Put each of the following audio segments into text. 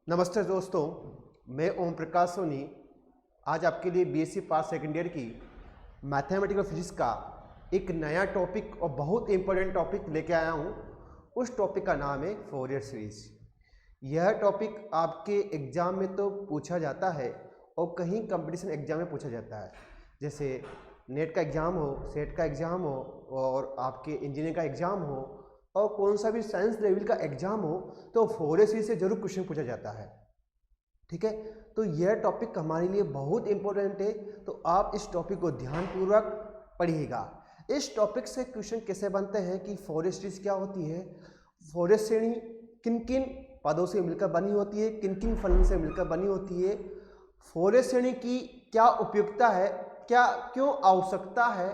नमस्ते दोस्तों, मैं ओम प्रकाश सोनी आज आपके लिए बीएससी पास सेकेंड ईयर की मैथमेटिकल फिजिक्स का एक नया टॉपिक और बहुत इंपॉर्टेंट टॉपिक लेके आया हूँ। उस टॉपिक का नाम है फोरियर सीरीज। यह टॉपिक आपके एग्ज़ाम में तो पूछा जाता है और कहीं कंपटीशन एग्ज़ाम में पूछा जाता है, जैसे नेट का एग्ज़ाम हो, सेट का एग्ज़ाम हो और आपके इंजीनियरिंग का एग्ज़ाम हो और कौन सा भी साइंस लेवल का एग्जाम हो तो फोरियर सीरीज से जरूर क्वेश्चन पूछा जाता है। ठीक है, तो यह टॉपिक हमारे लिए बहुत इंपॉर्टेंट है, तो आप इस टॉपिक को ध्यानपूर्वक पढ़िएगा। इस टॉपिक से क्वेश्चन कैसे बनते हैं कि फोरियर सीरीज क्या होती है, फोरियर श्रेणी किन किन पदों से मिलकर बनी होती है, किन किन फलन से मिलकर बनी होती है, फोरियर श्रेणी की क्या उपयुक्तता है, क्या क्यों आवश्यकता है,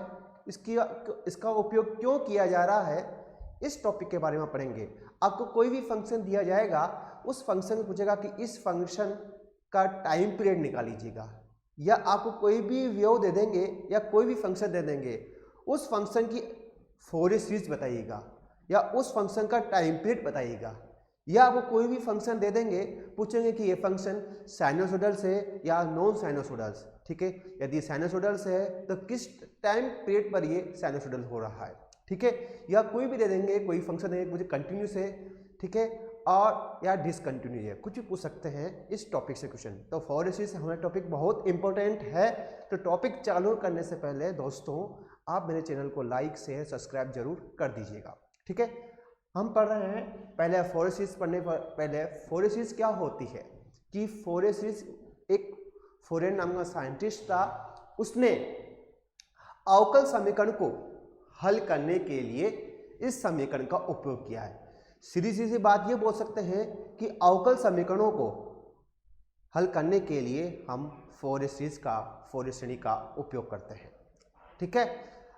इसका उपयोग क्यों किया जा रहा है, इस टॉपिक के बारे में पढ़ेंगे। आपको कोई भी फंक्शन दिया जाएगा, उस फंक्शन में पूछेगा कि इस फंक्शन का टाइम पीरियड निकाल लीजिएगा, या आपको कोई भी व्यव दे देंगे या कोई भी फंक्शन दे देंगे, उस फंक्शन की फोरियर सीरीज बताइएगा या उस फंक्शन का टाइम पीरियड बताइएगा। या आपको कोई भी फंक्शन दे देंगे, पूछेंगे कि ये फंक्शन साइनोसोइडल्स है या नॉन साइनोसोइडल्स। ठीक है, यदि साइनोसोइडल्स है तो किस टाइम पीरियड पर ये साइनोसोइडल हो रहा है। ठीक है, या कोई भी दे देंगे, कोई फंक्शन है मुझे कंटिन्यूस है, ठीक है, और या डिसकंटिन्यू है, कुछ भी पूछ सकते हैं इस टॉपिक से क्वेश्चन। तो फोरियर सीरीज हमारा टॉपिक बहुत इंपॉर्टेंट है। तो टॉपिक चालू करने से पहले दोस्तों आप मेरे चैनल को लाइक शेयर सब्सक्राइब जरूर कर दीजिएगा। ठीक है, हम पढ़ रहे हैं। पहले फोरियर सीरीज पढ़ने पर पहले फोरियर सीरीज क्या होती है कि फोरियर सीरीज एक फोरियर नाम का साइंटिस्ट था, उसने अवकल समीकरण को हल करने के लिए इस समीकरण का उपयोग किया है। सीधी सीधी बात ये बोल सकते हैं कि अवकल समीकरणों को हल करने के लिए हम फोरियर सीरीज का, फोरियर श्रेणी का उपयोग करते हैं। ठीक है,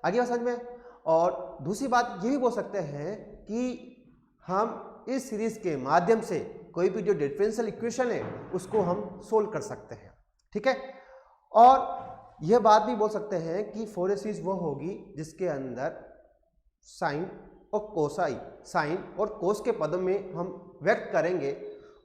आगे बात समझ में। और दूसरी बात ये भी बोल सकते हैं कि हम इस सीरीज के माध्यम से कोई भी जो डिफरेंशियल इक्वेशन है उसको हम सोल्व कर सकते हैं। ठीक है, और यह बात भी बोल सकते हैं कि फोरियर सीरीज वो होगी जिसके अंदर साइन और कोसाई, साइन और कोस के पदों में हम व्यक्त करेंगे,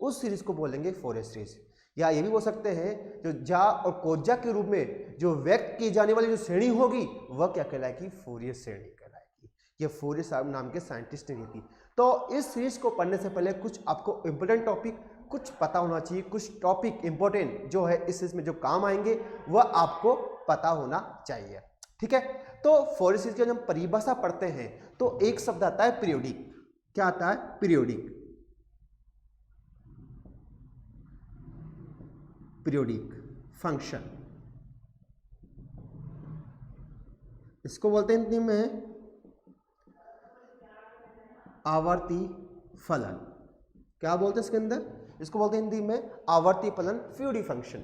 उस सीरीज को बोलेंगे फोरियर सीरीज। या ये भी बोल सकते हैं जो जा और कोजा के रूप में जो व्यक्त की जाने वाली जो श्रेणी होगी वह क्या कहलाएगी, फोरियर श्रेणी कहलाएगी। ये फोरियर साहब नाम के साइंटिस्ट ने दी थी। तो इस सीरीज को पढ़ने से पहले कुछ आपको इंपोर्टेंट टॉपिक कुछ पता होना चाहिए, कुछ टॉपिक इंपॉर्टेंट जो है इस सीरीज में जो काम आएंगे वह आपको पता होना चाहिए। ठीक है, तो फोरियर सीरीज की जब हम परिभाषा पढ़ते हैं तो एक शब्द आता है पीरियोडिक। क्या आता है, पीरियोडिक। पीरियोडिक फंक्शन, इसको बोलते हैं हिंदी में आवर्ती फलन। क्या बोलते हैं इसके अंदर, इसको बोलते हैं हिंदी में आवर्ती फलन, पीरियोडिक फंक्शन।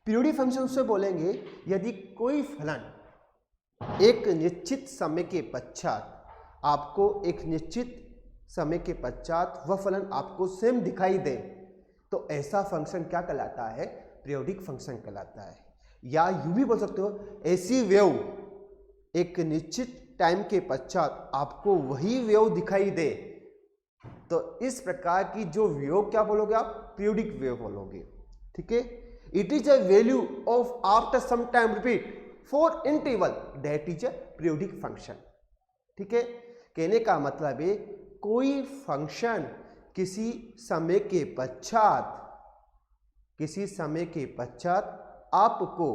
पीरियोडिक फंक्शन उससे बोलेंगे यदि कोई फलन एक निश्चित समय के पश्चात आपको, एक निश्चित समय के पश्चात वह फलन आपको सेम दिखाई दे तो ऐसा फंक्शन क्या कहलाता है, पीरियोडिक फंक्शन कहलाता है। या यूं भी बोल सकते हो, ऐसी वेव एक निश्चित टाइम के पश्चात आपको वही वेव दिखाई दे तो इस प्रकार की जो वेव क्या बोलोगे आप, पीरियोडिक वेव बोलोगे। ठीक है, it is a value of after some time repeat for interval that is a periodic function. ठीक है, कहने का मतलब है कोई फंक्शन किसी समय के पश्चात, किसी समय के पश्चात आपको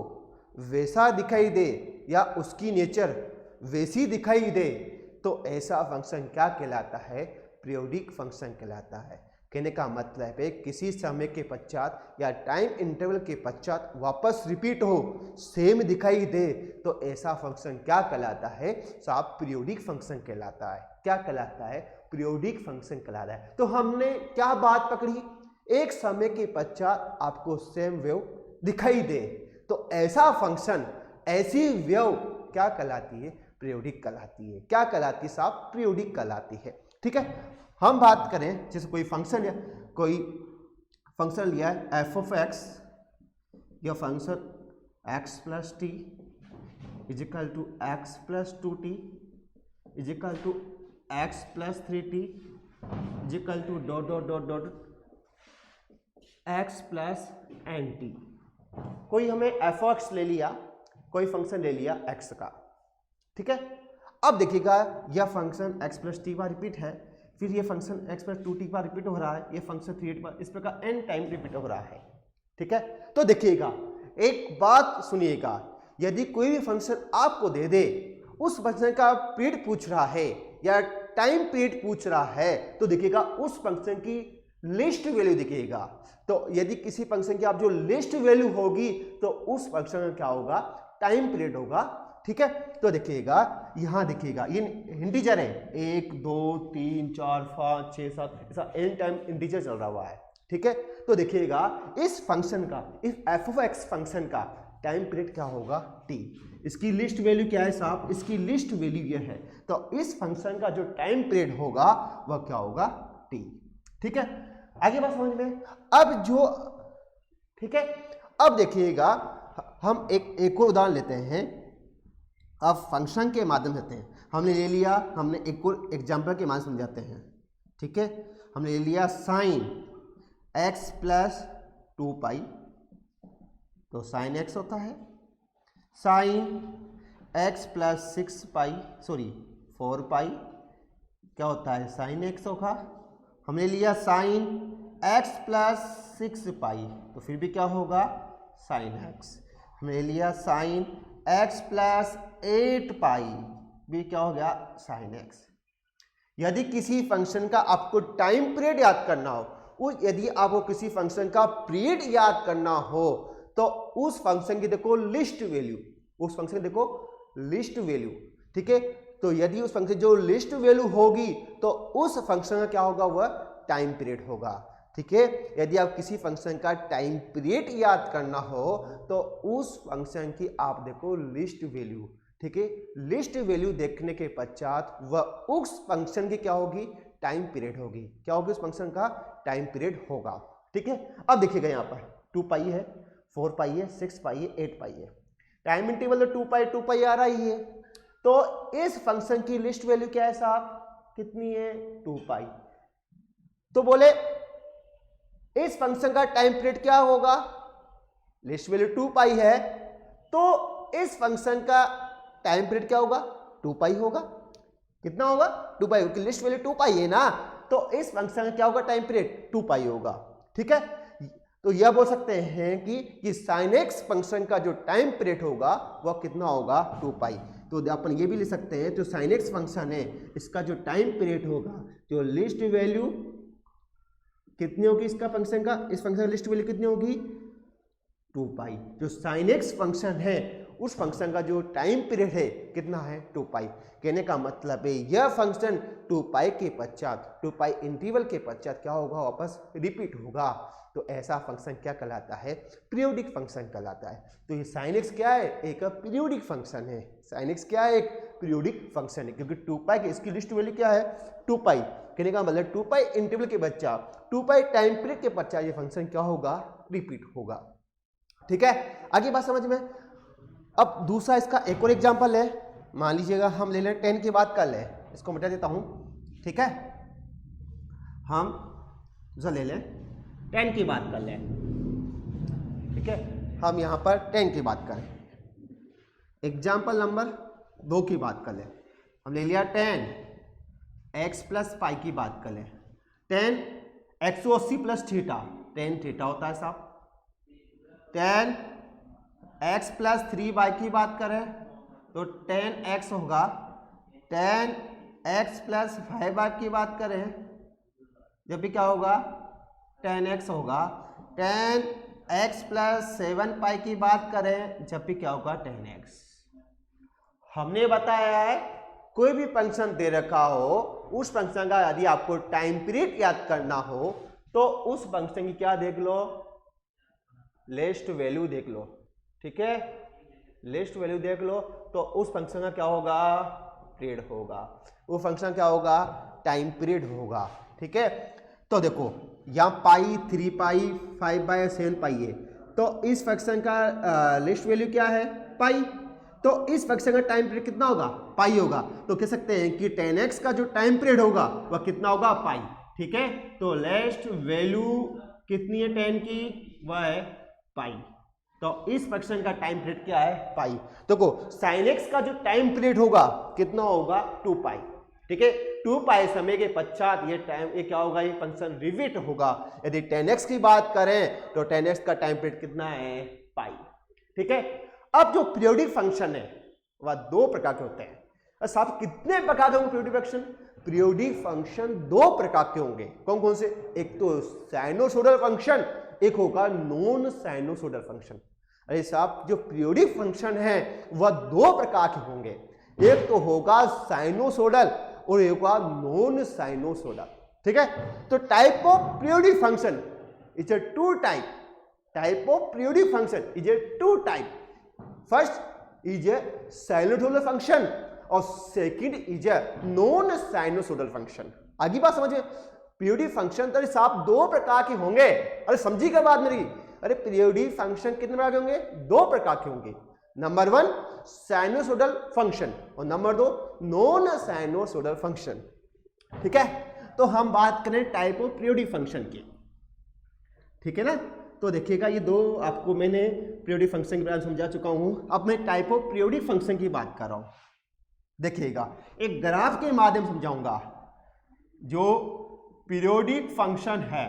वैसा दिखाई दे या उसकी नेचर वैसी दिखाई दे तो ऐसा फंक्शन क्या कहलाता है, पीरियोडिक फंक्शन कहलाता है। कहने का मतलब है किसी समय के पश्चात या टाइम इंटरवल के पश्चात वापस रिपीट हो, सेम दिखाई दे तो ऐसा फंक्शन क्या कहलाता है, साहब पीरियोडिक फंक्शन कहलाता है। क्या कहलाता है, पीरियोडिक फंक्शन कहलाता है। तो हमने क्या बात पकड़ी, एक समय के पश्चात आपको सेम वेव दिखाई दे तो ऐसा फंक्शन, ऐसी वेव क्या कहलाती है, पीरियोडिक कहलाती है। क्या कहलाती है साहब, पीरियोडिक कहलाती है। ठीक है, हम बात करें जैसे कोई फंक्शन या कोई फंक्शन लिया है एफ ऑफ एक्स, या function X plus T is equal to X plus two T is equal to X plus three T is equal to dot dot dot dot X plus N T. कोई हमें F x ले लिया, कोई function ले लिया x का, ठीक है। अब देखिएगा यह function X plus T bar repeat है, फिर ये function X plus two T bar repeat हो रहा है, ये फंक्शन 3 बार, इस प्रकार एन टाइम रिपीट हो रहा है, ठीक है। तो देखिएगा एक बात सुनिएगा, यदि कोई भी फंक्शन आपको दे दे, उस फंक्शन का पीरियड पूछ रहा है या टाइम पीरियड पूछ रहा है, तो देखिएगा उस फंक्शन की लिस्ट वैल्यू दिखेगा। तो यदि किसी फंक्शन की आप जो लिस्ट वैल्यू होगी तो उस फंक्शन में क्या होगा, टाइम पीरियड होगा, ठीक है। तो देखिएगा यहां देखिएगा ये इंटीजर है, 1 2 3 4 5 6 7 ऐसा एन टाइम इंटीजर चल रहा हुआ है, ठीक है। तो देखिएगा इस फंक्शन का, इस एफ ऑफ एक्स फंक्शन का टाइम पीरियड क्या होगा, टी। इसकी लिस्ट वैल्यू क्या है साहब, इसकी लिस्ट वैल्यू ये है, तो इस फंक्शन का जो टाइम पीरियड होगा वह क्या होगा, टी, ठीक है। आगे बात समझ में। अब जो, ठीक है, अब देखिएगा हम एक और उदाहरण लेते हैं, अब फंक्शन के माध्यम से हमने ले लिया, हमने एक और एग्जाम्पल के माध्यम समझाते हैं, ठीक है। हमने ले लिया साइन एक्स प्लस 2 पाई, तो साइन एक्स होता है, साइन एक्स प्लस 6 पाई, सॉरी 4 पाई क्या होता है, साइन एक्स होगा। हमने लिया साइन एक्स प्लस 6 पाई, तो फिर भी क्या होगा, साइन एक्स। हमने लिया साइन एक्स प्लस 8 पाई, भी क्या हो गया, साइन एक्स। यदि किसी फंक्शन का आपको टाइम पीरियड याद करना हो, यदि आपको किसी फंक्शन का पीरियड याद करना हो, तो उस फंक्शन की देखो लिस्ट वैल्यू, उस फंक्शन की देखो लिस्ट वैल्यू, ठीक है। तो यदि उस फंक्शन जो लिस्ट वैल्यू होगी तो उस फंक्शन का क्या होगा, वह टाइम पीरियड होगा, ठीक है। यदि आप किसी फंक्शन का टाइम पीरियड याद करना हो तो उस फंक्शन की आप देखो लिस्ट वैल्यू, ठीक है। लिस्ट वैल्यू देखने के पश्चात वह उस फंक्शन की क्या होगी, टाइम पीरियड होगी, क्या होगी, उस फंक्शन का टाइम पीरियड होगा, ठीक है। अब देखिएगा यहाँ पर 2 पाई है, 4 पाई है, 6 पाई है, 8 पाई है, टाइम इंटरवल तो 2 पाई आ रहा ही है। तो इस फंक्शन की लिस्ट वैल्यू क्या है साहब, कितनी है, 2 पाई। तो बोले इस फंक्शन का टाइम पीरियड क्या होगा, लिस्ट वैल्यू 2 पाई है, तो इस फंक्शन का टाइम पीरियड क्या होगा, 2 पाई होगा। कितना होगा, 2 पाई, क्योंकि लिस्ट वैल्यू 2 पाई है ना, तो इस फंक्शन का क्या होगा, टाइम पीरियड 2 पाई होगा, ठीक है। तो यह बोल सकते हैं कि sin x फंक्शन का जो टाइम पीरियड होगा वह कितना होगा, 2 पाई। तो अपन ये भी ले सकते हैं, जो sin x फंक्शन है इसका जो टाइम पीरियड होगा, जो लिस्ट वैल्यू कितनी होगी इसका फंक्शन का, इस फंक्शन की लिस्ट वैल्यू कितनी होगी, 2 पाई। जो sin x फंक्शन है उस फंक्शन का जो टाइम पीरियड है कितना है, 2 पाई। कहने का मतलब है यह फंक्शन 2 पाई के पश्चात, 2 पाई इंटरवल के पश्चात क्या होगा, वापस रिपीट होगा। तो ऐसा फंक्शन क्या कहलाता है, पीरियोडिक फंक्शन कहलाता है। तो ये sin x क्या है, एक पीरियोडिक फंक्शन है। sin x क्या है, एक पीरियोडिक फंक्शन है, क्योंकि 2 पाई की इसकी लिस्ट वैल्यू क्या है, 2 पाई। कहने का मतलब 2 पाई इंटरवल के पश्चात, 2 पाई टाइम पीरियड के पश्चात ये फंक्शन क्या होगा, रिपीट होगा, ठीक है। आगे बात समझ में। अब दूसरा इसका एक और एग्जाम्पल है, मान लीजिएगा हम ले लें 10 की बात कर लें, इसको मिटा देता हूं, ठीक है। हम ले लें 10 की बात कर लें, ठीक है। हम यहां पर 10 की बात करें, एग्जाम्पल नंबर 2 की बात कर लें। हम ले लिया 10 एक्स प्लस पाई की बात कर लें, 10 180 प्लस थीटा, 10 थीटा होता है साहब। 10 एक्स प्लस 3 वाई की बात करें तो 10 एक्स होगा। 10 एक्स प्लस 5 वाई की बात करें जब भी क्या होगा, 10 एक्स होगा। 10 एक्स प्लस 7 पाई की बात करें जब भी क्या होगा, 10 एक्स। हमने बताया है कोई भी फंक्शन दे रखा हो, उस फंक्शन का यदि आपको टाइम पीरियड याद करना हो तो उस फंक्शन की क्या देख लो, लिस्ट वैल्यू देख लो, ठीक है। लिस्ट वैल्यू देख लो तो उस फंक्शन का क्या होगा, पीरियड होगा, वो फंक्शन क्या होगा, टाइम पीरियड होगा, ठीक है। तो देखो यहाँ पाई, 3 पाई, 5 बाई 7 पाई है, तो इस फंक्शन का लिस्ट वैल्यू क्या है, पाई। तो इस फंक्शन का टाइम पीरियड कितना होगा, पाई होगा। तो कह सकते हैं कि 10x का जो टाइम पीरियड होगा वह कितना होगा, पाई, ठीक है। तो लिस्ट वैल्यू कितनी है tan की, वह है पाई। तो इस फंक्शन का टाइम पीरियड क्या है, पाई। देखो sin x का जो टाइम पीरियड होगा कितना होगा, 2 पाई। ठीक है, 2 पाई समय के पश्चात ये क्या होगा, ये फंक्शन रिपीट होगा। यदि tan x की बात करें तो tan x का टाइम पीरियड कितना है, पाई। ठीक है, अब जो पीरियोडिक फंक्शन है वह 2 प्रकार के होते हैं। साहब कितने प्रकार के होंगे पीरियोडिक फंक्शन? पीरियोडिक फंक्शन 2 प्रकार के होंगे। कौन कौन से? एक तो साइनोसोडल फंक्शन, एक होगा नॉन साइनोसोडल फंक्शन। अरे साहब जो पीरियोडिक फंक्शन है वह 2 प्रकार के होंगे, एक तो होगा साइनोसोडल और एक होगा नॉन साइनोसोडल। ठीक है, तो type of periodic function is a 2 type of periodic function is a 2 type. First is a sinusoidal function और second is a non sinusoidal function. आगे बात समझिए, पीरियोडिक फंक्शन तो साहब 2 प्रकार के होंगे। अरे समझिएगा बात मेरी, अरे पीरियोडिक फंक्शन कितने प्रकार के होंगे, 2 प्रकार के होंगे। नंबर 1 साइनोसोडल फंक्शन और नंबर 2 नॉन साइनोसोडल फंक्शन। ठीक है, तो हम बात करें टाइप ऑफ पीरियोडिक फंक्शन की। ठीक है ना, तो देखिएगा ये 2 आपको मैंने पीरियोडिक फंक्शन के बारे में समझा चुका हूं। अब मैं टाइप ऑफ पीरियोडिक फंक्शन की बात कर रहा हूं। देखिएगा एक ग्राफ के माध्यम से समझाऊंगा। जो पीरियोडिक फंक्शन है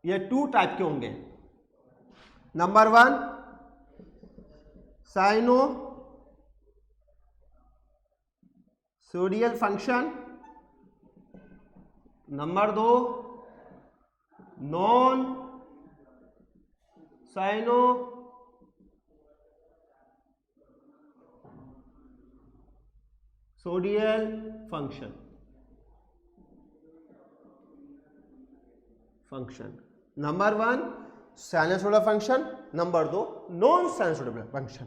ये 2 टाइप के होंगे। Number 1 sinusoidal function, number 2 non sinusoidal function. Number 1 sinusoidal function, number 2 non sinusoidal function.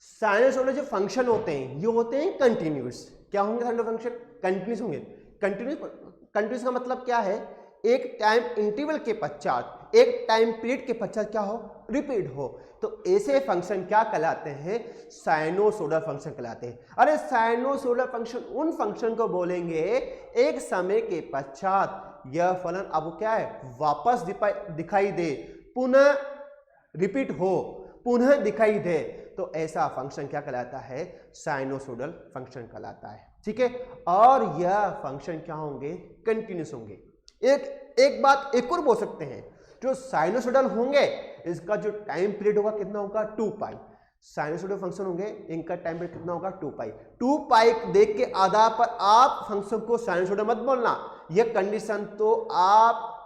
Sinusoidal जो फंक्शन होते हैं ये होते हैं कंटिन्यूस। क्या होंगे साइनोसोडियल फंक्शन? कंटिन्यूस होंगे। कंटिन्यूस का मतलब क्या है, एक टाइम इंटरवल के पश्चात, एक टाइम पीरियड के पश्चात क्या हो, रिपीट हो। तो ऐसे फंक्शन क्या कहलाते हैं, साइनोसोडल फंक्शन कहलाते हैं। अरे साइनोसोडल फंक्शन उन फंक्शन को बोलेंगे एक समय के पश्चात यह फलन आपको क्या है, वापस दिखाई दे, पुनः रिपीट हो, पुनः दिखाई दे, तो ऐसा फंक्शन क्या कहलाता है, साइनोसोडल फंक्शन कहलाता है। ठीक है, और यह फंक्शन क्या होंगे, कंटिन्यूस होंगे। एक बात एक और बोल सकते हैं, जो साइनोसोडल होंगे इसका जो टाइम पीरियड होगा कितना होगा, 2 पाई। साइनोसोडल फंक्शन होंगे इनका टाइम पीरियड कितना होगा, 2 पाई। 2 पाई देख के आधार पर आप फंक्शन को साइनोसोडल मत बोलना, यह कंडीशन तो आप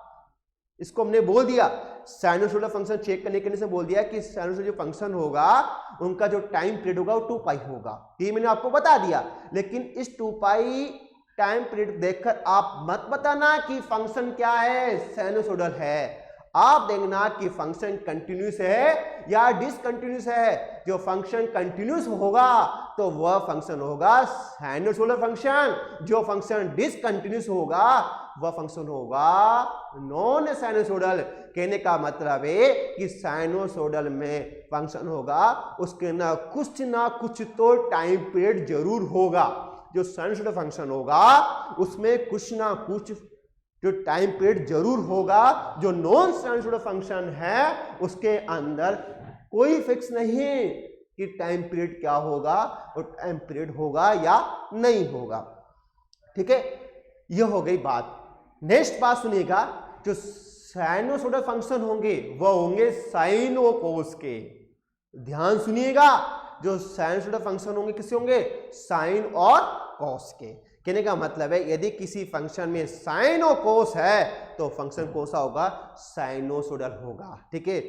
इसको हमने बोल दिया, साइनोसोडल फंक्शन चेक करने के लिए से बोल दिया कि साइनोसोडल जो फंक्शन होगा उनका जो टाइम पीरियड होगा वो 2 पाई होगा, ये मैंने आपको बता दिया। लेकिन इस 2 पाई टाइम पीरियड देखकर आप मत बताना कि फंक्शन क्या है, साइनोसोडल है। आप देखना कि फंक्शन कंटिन्यूस है या डिसकंटिन्यूस है। जो फंक्शन कंटिन्यूस होगा तो वह फंक्शन होगा साइनोसोडल फंक्शन, जो फंक्शन डिसकंटिन्यूस होगा वह फंक्शन होगा नॉन साइनोसोडल। कहने का मतलब है कि साइनोसोडल में फंक्शन होगा उसके ना कुछ तो टाइम पीरियड जरूर होगा। जो साइनोसोडल फंक्शन होगा उसमें कुछ ना कुछ जो टाइम पीरियड जरूर होगा। जो नॉन साइनोसोडल फंक्शन है उसके अंदर कोई फिक्स नहीं कि टाइम पीरियड क्या होगा और टाइम पीरियड होगा या नहीं होगा। ठीक है, यह हो गई बात। नेक्स्ट बात सुनिएगा, जो साइनोसोडल फंक्शन होंगे वह होंगे साइन और कोस के। ध्यान सुनिएगा, जो साइनोसोडल फंक्शन होंगे किससे होंगे, साइन और कॉस के। कहने का मतलब है यदि किसी फंक्शन में साइन और कोस है तो फंक्शन कौन सा होगा, साइनोसोडल होगा। ठीक है,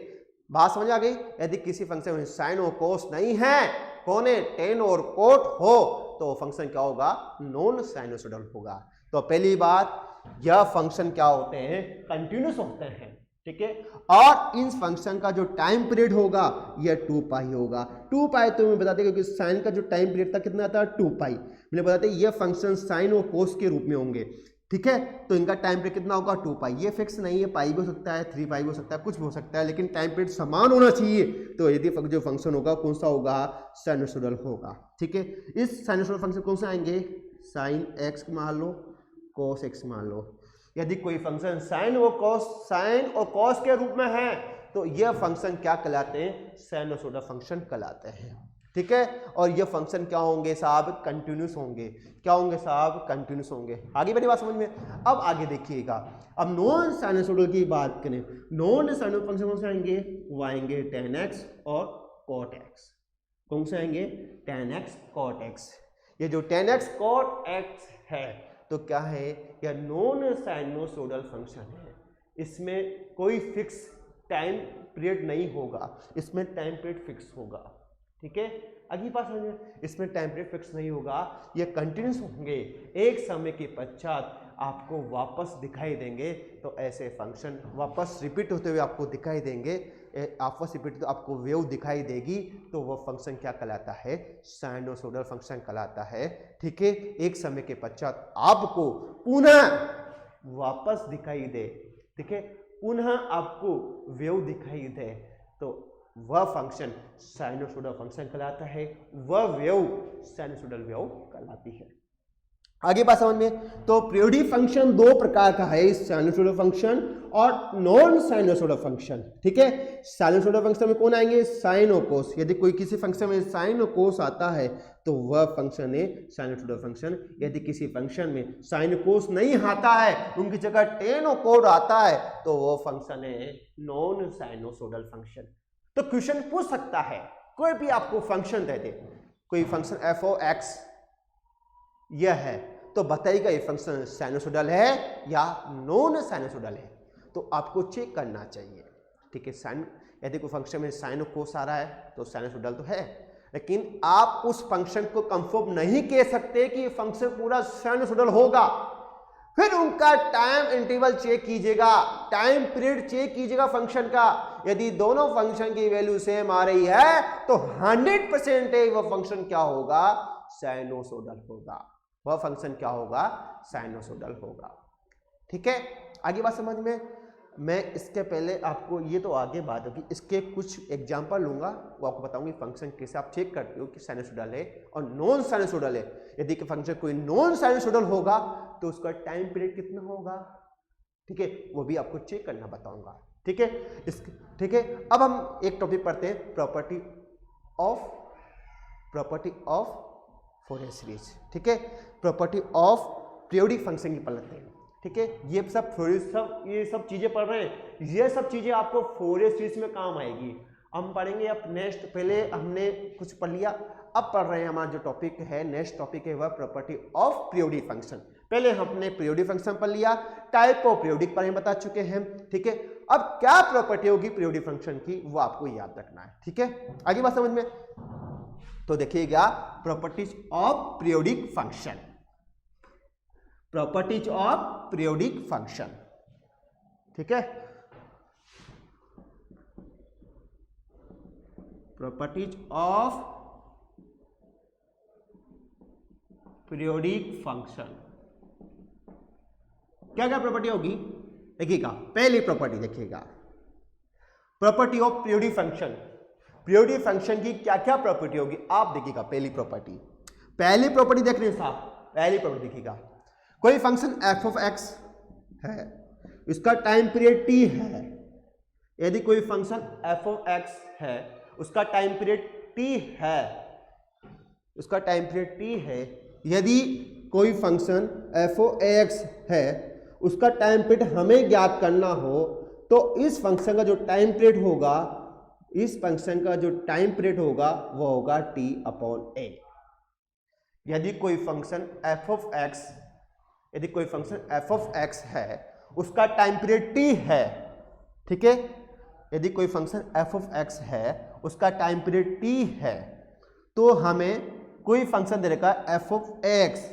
बात समझ आ गई। यदि किसी फंक्शन में साइन और कोस नहीं है, कौन है, टेन और कोट हो, तो फंक्शन क्या होगा, नॉन साइनोसोडल होगा। तो पहली बात, यह फंक्शन क्या होते हैं, कंटिन्यूस होते हैं। ठीक है, और इन फंक्शन का जो टाइम पीरियड होगा यह 2 पाई होगा। 2 पाई तो मैं बताते क्योंकि साइन का जो टाइम पीरियड था कितना था, 2 पाई। मैंने बताते ये फंक्शन साइन और कोस के रूप में होंगे। ठीक है, तो इनका टाइम पीरियड कितना होगा, 2 पाई। ये फिक्स नहीं है, पाई भी हो सकता है, 3 पाई भी हो सकता है, कुछ भी हो सकता है, लेकिन टाइम पीरियड समान होना चाहिए। तो यदि जो फंक्शन होगा कौन सा होगा, साइनोसोडल होगा। ठीक है, इस साइनोसोडल फंक्शन कौन से आएंगे, साइन एक्स मान लो, कोस एक्स मान लो। यदि कोई फंक्शन साइन और कॉस के रूप में है तो यह फंक्शन क्या कहलाते हैं, साइनोसोइडल फंक्शन कहलाते हैं। ठीक है, और ये फंक्शन क्या होंगे साहब, कंटिन्यूस होंगे। क्या होंगे साहब, कंटिन्यूस होंगे। आगे बढ़ी बात समझ में। अब आगे देखिएगा, अब नॉन साइनोसोइडल की बात करें, नॉन साइनोसोइडल फंक्शन कौन से आएंगे, वो आएंगे tan x और cot x। कौन से आएंगे, tan x cot x। ये जो tan x cot x है तो क्या है, यह नॉन साइनोसोइडल फंक्शन है। इसमें कोई फिक्स टाइम पीरियड नहीं होगा, इसमें टाइम पीरियड फिक्स होगा। ठीक है, अगली बात समझिए, इसमें टाइम पीरियड फिक्स नहीं होगा, ये कंटिन्यूस होंगे, एक समय के पश्चात आपको वापस दिखाई देंगे। तो ऐसे फंक्शन वापस रिपीट होते हुए आपको दिखाई देंगे, वापस रिपीट तो आपको वेव दिखाई देगी, तो वह फंक्शन क्या कहलाता है, साइनोसोइडल फंक्शन कहलाता है। ठीक है, एक समय के पश्चात आपको पुनः वापस दिखाई दे, ठीक है, पुनः आपको वेव दिखाई दे, तो वह फंक्शन साइनोसोइडल फंक्शन कहलाता है, वह वेव साइनोसोइडल वेव कहलाती है। आगे बात समझ में, तो पीरियोडिक फंक्शन दो प्रकार का है, साइनोसोइडल फंक्शन और नॉन साइनोसोइडल फंक्शन। ठीक है, साइनोसोइडल फंक्शन में कौन आएंगे, साइन और कोस। यदि कोई किसी फंक्शन में साइन और कोस आता है तो वह फंक्शन है साइनोसोइडल फंक्शन। यदि किसी फंक्शन में साइन कोस नहीं आता है, उनकी जगह टेन और कोड आता है, तो वह फंक्शन है नॉन साइनोसोइडल फंक्शन। तो क्वेश्चन पूछ सकता है, कोई भी आपको फंक्शन दे दे, कोई फंक्शन एफ ओ एक्स यह है, तो बताइएगा ये फंक्शन साइनोसोइडल है या नॉन साइनोसोइडल है, तो आपको चेक करना चाहिए। ठीक है, साइन यदि कोई फंक्शन में साइन और कोस आ रहा है तो साइनोसोइडल तो है, लेकिन आप उस फंक्शन को कंफर्म नहीं कह सकते कि ये फंक्शन पूरा साइनोसोइडल होगा। फिर उनका टाइम इंटरवल चेक कीजिएगा, टाइम पीरियड चेक कीजिएगा फंक्शन का। यदि दोनों फंक्शन की वैल्यू सेम आ रही है तो 100% वह फंक्शन क्या होगा, साइनोसोइडल होगा। वह फंक्शन क्या होगा, साइनोसोइडल होगा। ठीक है, आगे बात समझ में। मैं इसके पहले आपको ये तो आगे बात होगी, इसके कुछ एग्जांपल लूंगा, वो आपको बताऊंगी फंक्शन कैसे आप चेक करते हो कि साइनोसोइडल है और नॉन साइनोसोइडल है। यदि फंक्शन कोई नॉन साइनोसोइडल होगा तो उसका टाइम पीरियड कितना होगा, ठीक है, वो भी आपको चेक करना बताऊंगा। ठीक है, ठीक है, अब हम एक टॉपिक पढ़ते हैं, प्रॉपर्टी ऑफ फोरियर सीरीज। ठीक है, प्रॉपर्टी ऑफ पीरियोडिक फंक्शन की पढ़ते हैं। ठीक है, ये सब चीजें पढ़ रहे हैं, ये सब चीजें आपको फोरियर सीरीज में काम आएगी। हम पढ़ेंगे अब नेक्स्ट, पहले हमने कुछ पढ़ लिया, अब पढ़ रहे हैं हमारा जो टॉपिक है, नेक्स्ट टॉपिक है वह प्रॉपर्टी ऑफ पीरियोडिक फंक्शन। पहले हमने पीरियोडिक फंक्शन पढ़ लिया, टाइप ऑफ पीरियोडिक पर बता चुके हैं। ठीक है, अब क्या प्रॉपर्टी होगी पीरियोडिक फंक्शन की वो आपको याद रखना है। ठीक है, आगे बात समझ में, तो देखिएगा properties of periodic function, properties of periodic function. ठीक है, प्रॉपर्टीज ऑफ पीरियोडिक फंक्शन, क्या क्या प्रॉपर्टी होगी देखिएगा। पहली प्रॉपर्टी देखिएगा, property of periodic function. Periodic function की क्या क्या प्रॉपर्टी होगी आप देखिएगा। पहली प्रॉपर्टी देख रहे हैं साहब, पहली प्रॉपर्टी देखिएगा, कोई फंक्शन एफ ऑफ एक्स है, इसका टाइम पीरियड टी है। यदि कोई फंक्शन एफ ऑफ एक्स है, उसका टाइम पीरियड टी है, उसका टाइम पीरियड टी है। यदि कोई फंक्शन एफ ऑफ एक्स है, उसका टाइम पीरियड हमें ज्ञात करना हो, तो इस फंक्शन का जो टाइम पीरियड होगा, इस फंक्शन का जो टाइम पीरियड होगा वो होगा टी अपॉन ए। यदि कोई फंक्शन एफ ऑफ एक्स, यदि कोई फंक्शन एफ ऑफ एक्स है, उसका टाइम पीरियड टी है। ठीक है, यदि कोई फंक्शन एफ ऑफ एक्स है, उसका टाइम पीरियड टी है, तो हमें कोई फंक्शन दे रखा है एफ ऑफ एक्स,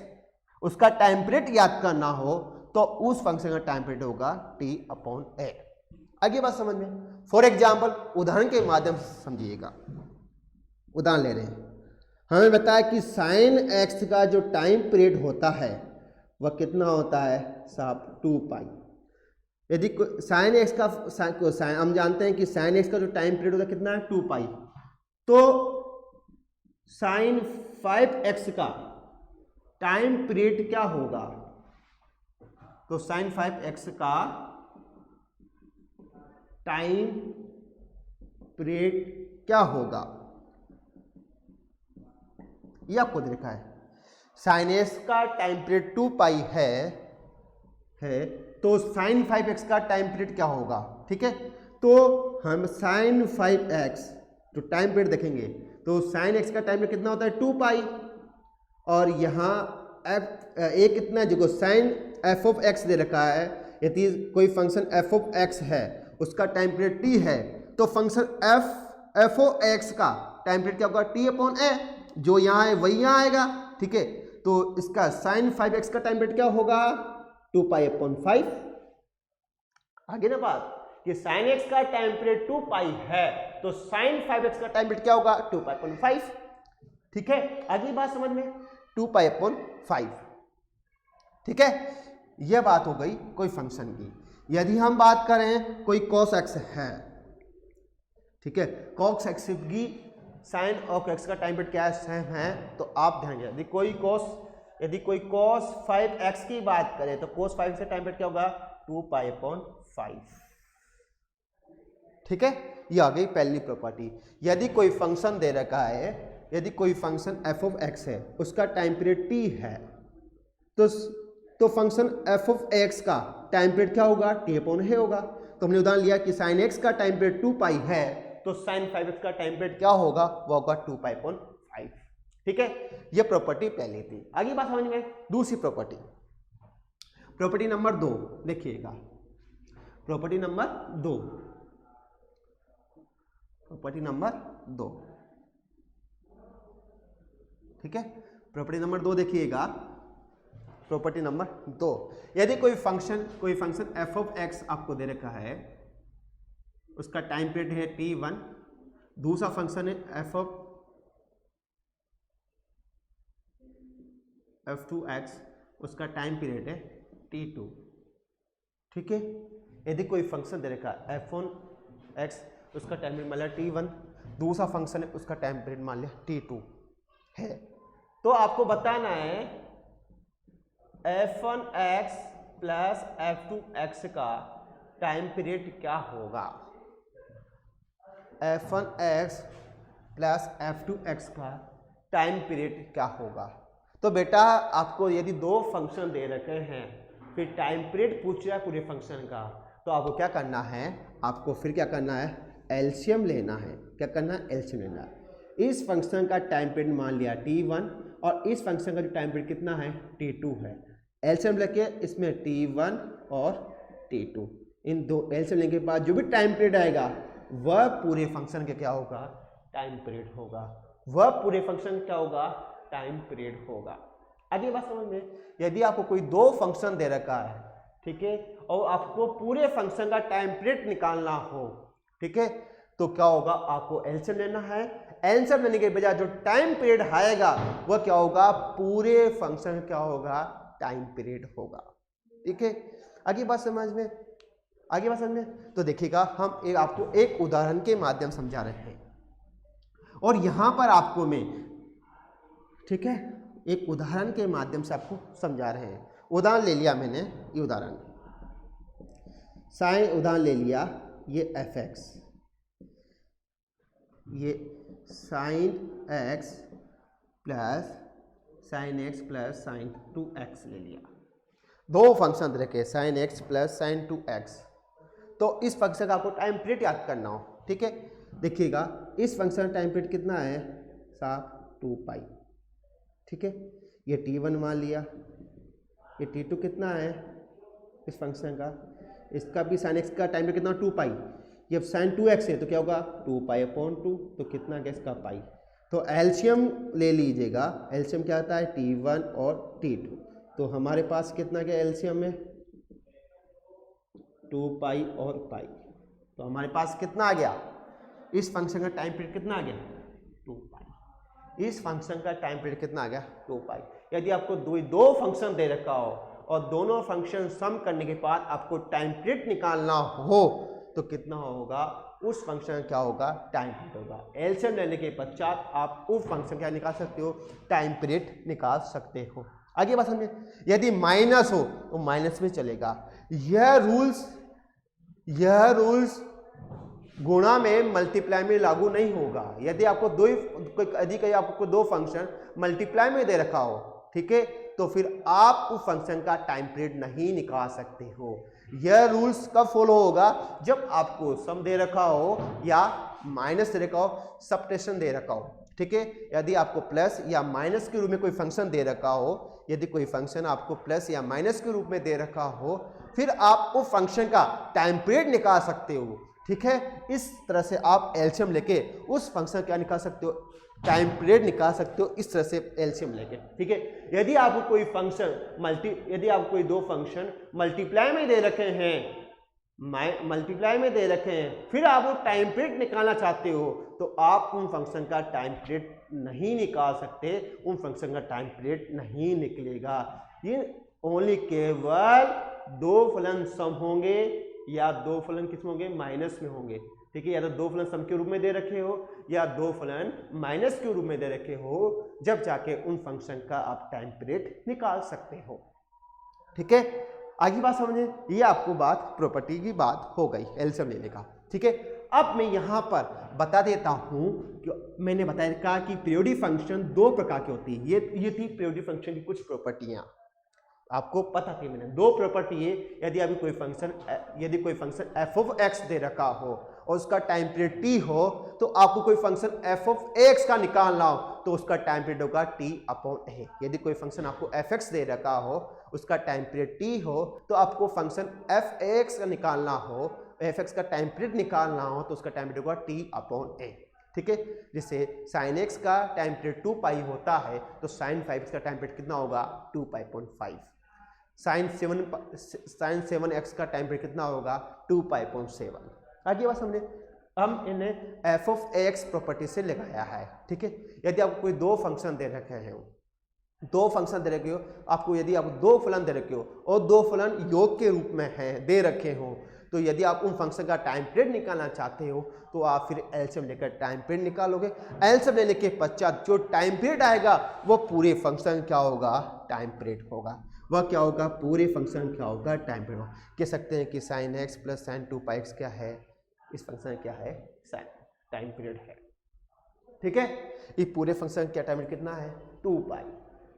उसका टाइम पीरियड याद करना हो तो उस फंक्शन का टाइम पीरियड होगा टी अपॉन ए। आगे बात समझ में, फॉर एग्जाम्पल उदाहरण के माध्यम से समझिएगा। उदाहरण ले रहे हैं, हमें बताया कि साइन एक्स का जो टाइम पीरियड होता है वह कितना होता है साहब, 2 पाई। यदि साइन एक्स का साइन हम जानते हैं कि साइन एक्स का जो टाइम पीरियड होता है कितना है, 2 पाई। तो साइन 5x का टाइम पीरियड क्या होगा, तो साइन 5x का टाइम पीरियड क्या होगा, ये आपको देखा है। साइन x का टाइम पीरियड 2 पाई है तो साइन 5x का टाइम पीरियड क्या होगा, ठीक है। तो हम साइन 5x जो टाइम पीरियड देखेंगे तो साइन x का टाइम पीरियड कितना होता है 2 पाई, और यहाँ ए कितना जो साइन एफ ऑफ एक्स दे रखा है, यदि कोई फंक्शन एफ ऑफ एक्स है उसका टाइम पीरियड टी है तो फंक्शन एफ ओ एक्स का टाइम पीरियड क्या होगा टी अपॉन ए, जो यहाँ है वही यहाँ आएगा, ठीक है। तो इसका साइन 5x का टाइम पीरियड क्या होगा 2 पाई अपॉन 5। आगे ना बात कि साइन x का टाइम पीरियड 2 पाई है तो साइन 5x का टाइम पीरियड क्या होगा 2 पाई अपॉन 5, ठीक है। अगली बात समझ में 2 पाई अपॉन 5, ठीक है। यह बात हो गई कोई फंक्शन की। यदि हम बात करें कोई cos x है, ठीक है, cos x की साइन ऑफ x का टाइम पीरियड क्या है सेम है, तो आप ध्यान दें यदि कोई cos 5x की बात करें तो cos 5 से टाइम पीरियड क्या होगा 2 पाई अपॉन 5, ठीक है। ये आ गई पहली प्रॉपर्टी। यदि कोई फंक्शन दे रखा है, यदि कोई फंक्शन f ऑफ x है उसका टाइम पीरियड t है तो फंक्शन f ऑफ x का टाइम पीरियड क्या होगा t अपॉन है होगा। तो हमने उदाहरण लिया कि sin x का टाइम पीरियड 2 पाई है तो sin 5x का टाइम पीरियड क्या होगा वो होगा 2 पाई अपॉन 5, ठीक है। ये प्रॉपर्टी पहली थी। आगे बात समझ में दूसरी प्रॉपर्टी नंबर 2 देखिएगा। प्रॉपर्टी नंबर 2, ठीक है। प्रॉपर्टी नंबर 2 देखिएगा। प्रॉपर्टी नंबर 2, यदि कोई फंक्शन f ऑफ x आपको दे रखा है, उसका टाइम पीरियड है t1, दूसरा फंक्शन है f ऑफ f2x, उसका टाइम पीरियड है t2, ठीक है। यदि कोई फंक्शन दे रखा है f1x, उसका टाइम पीरियड मान लिया t1, दूसरा फंक्शन है उसका टाइम पीरियड मान लिया t2 है, तो आपको बताना है f1x प्लस f2x का टाइम पीरियड क्या होगा। f1x प्लस f2x का टाइम पीरियड क्या होगा। तो बेटा आपको यदि दो फंक्शन दे रखे हैं फिर टाइम पीरियड पूछ रहा है पूरे फंक्शन का, तो आपको क्या करना है, आपको फिर क्या करना है एलसीएम लेना है। क्या करना है एलसीएम लेना है। इस फंक्शन का टाइम पीरियड मान लिया t1 और इस फंक्शन का जो टाइम पीरियड कितना है t2 है। एलसीएम लेके इसमें t1 और t2, इन दो एलसीएम लेने के बाद जो भी टाइम पीरियड आएगा वह पूरे फंक्शन के क्या होगा टाइम पीरियड होगा, वह पूरे फंक्शन क्या होगा टाइम पीरियड होगा। अगली बात समझ में, यदि आपको कोई दो फंक्शन दे रखा है, ठीक है, और आपको पूरे फंक्शन का टाइम पीरियड निकालना हो, ठीक है, तो क्या होगा आपको एलसीएम लेना है। एलसीएम लेने के बजाय जो टाइम पीरियड आएगा वह क्या होगा पूरे फंक्शन क्या होगा टाइम पीरियड होगा, ठीक है। आगे बात समझ में, तो देखिएगा हम आपको एक उदाहरण के माध्यम समझा रहे हैं और यहां पर आपको मैं, ठीक है, एक उदाहरण के माध्यम से आपको समझा रहे हैं। उदाहरण ले लिया मैंने, ये उदाहरण ले लिया, ये fx, ये sin x plus sin x plus sin 2x ले लिया। दो फंक्शन रखे sin x plus sin 2x। तो इस फंक्शन का आपको टाइम पीरियड याद करना हो, ठीक है। देखिएगा इस फंक्शन का टाइम पीरियड कितना है साहब 2 पाई, ठीक है। ये t1 मान लिया, ये t2 कितना है इस फंक्शन का, इसका भी sin x का टाइम पीरियड कितना 2 पाई, ये sin 2x है तो क्या होगा 2 पाई अपॉन 2, तो कितना गया इसका पाई। तो एलसीएम ले लीजिएगा, एलसीएम क्या आता है t1 और t2, तो हमारे पास कितना गया एलसीएम में 2 पाई और पाई, तो हमारे पास कितना आ गया, इस फंक्शन का टाइम पीरियड कितना आ गया 2 पाई, इस फंक्शन का टाइम पीरियड कितना आ गया 2 पाई। यदि आपको दो फंक्शन दे रखा हो और दोनों फंक्शन सम करने के बाद आपको टाइम पीरियड निकालना हो तो कितना होगा, उस फंक्शन क्या होगा टाइम पीरियड होगा। एलसीएम लेने के पश्चात आप उस फंक्शन क्या निकाल सकते हो टाइम पीरियड निकाल सकते हो। आगे बात समझे, यदि माइनस हो तो माइनस में चलेगा। यह रूल्स गुणा में मल्टीप्लाई में लागू नहीं होगा। यदि आपको आपको दो फंक्शन मल्टीप्लाई में दे रखा हो, ठीक है, तो फिर आप उस फंक्शन का टाइम पीरियड नहीं निकाल सकते हो। यह रूल्स कब फॉलो होगा, जब आपको सम दे रखा हो या माइनस दे रखा हो, सबट्रैक्शन दे रखा हो, ठीक है। यदि आपको प्लस या माइनस के रूप में कोई फंक्शन दे रखा हो, यदि कोई फंक्शन आपको प्लस या माइनस के रूप में दे रखा हो, फिर आप उस फंक्शन का टाइम पीरियड निकाल सकते हो, ठीक है। इस तरह से आप एलसीएम लेके उस फंक्शन क्या निकाल सकते हो, टाइम पीरियड निकाल सकते हो, इस तरह से एलसीएम लेके, ठीक है। यदि आपको कोई फंक्शन यदि आप कोई दो फंक्शन मल्टीप्लाई में दे रखे हैं, फिर आप वो टाइम पीरियड निकालना चाहते हो, तो आप उन फंक्शन का टाइम पीरियड नहीं निकाल सकते, उन फंक्शन का टाइम पीरियड नहीं निकलेगा। ये ओनली केवल दो फलन सम होंगे या दो फलन किस में होंगे, माइनस में होंगे, ठीक है। या तो दो फलन सम के रूप में दे रखे हो या दो फलन माइनस के रूप में दे रखे हो, जब जाके उन फंक्शन का आप टाइम पीरियड निकाल सकते हो, ठीक है। आगे बात समझे, ये आपको बात प्रॉपर्टी की बात हो गई एलसीएम लेने का, ठीक है। अब मैं यहाँ पर बता देता हूँ कि मैंने बताया कि पीरियोडिक फंक्शन दो प्रकार की होती है। ये थी पीरियोडिक फंक्शन की कुछ प्रॉपर्टियाँ, आपको पता थी मैंने। दो प्रॉपर्टी है, यदि कोई फंक्शन एफ ऑफ एक्स दे रखा हो और उसका टाइम पीरियड टी हो, तो आपको कोई फंक्शन एफ ऑफ एक्स का निकालना हो तो उसका टाइम पीरियड होगा टी अपॉन ए। यदि कोई फंक्शन आपको एफ एक्स दे रखा हो, उसका टाइम पीरियड टी हो, तो आपको फंक्शन एफ एक्स का निकालना हो, एफ एक्स का टाइम पीरियड निकालना हो, तो उसका टाइम पीरियड होगा टी अपॉन ए, ठीक है। जैसे साइन एक्स का टाइम पीरियड 2 पाई होता है, तो साइन 5 का टाइम पीरियड कितना होगा, 2 पाई अपॉन 5। साइन 7 एक्स का टाइम पीरियड कितना होगा, 2 पाई अपॉन 7। आगे बात समझे, हम इन्हें एफ ऑफ एक्स प्रॉपर्टी से लगाया है, ठीक है। यदि आपको कोई दो फंक्शन दे रखे हैं, आपको यदि आप दो फलन दे रखे हो और दो फलन योग के रूप में हैं दे रखे हो, तो यदि आप उन फंक्शन का टाइम पीरियड निकालना चाहते हो, तो आप फिर एलसीएम लेकर टाइम पीरियड निकालोगे। एलसीएम लेने के पश्चात जो टाइम पीरियड आएगा वो पूरे फंक्शन क्या होगा, टाइम पीरियड होगा। वह क्या होगा, पूरे फंक्शन क्या होगा, टाइम पीरियड होगा। कह सकते हैं कि साइन एक्स प्लस साइन 2 पाई एक्स क्या है, इस फंक्शन क्या है, साइन टाइम पीरियड है, ठीक है। ये पूरे फंक्शन क्या टाइम पीरियड कितना है, 2 पाई,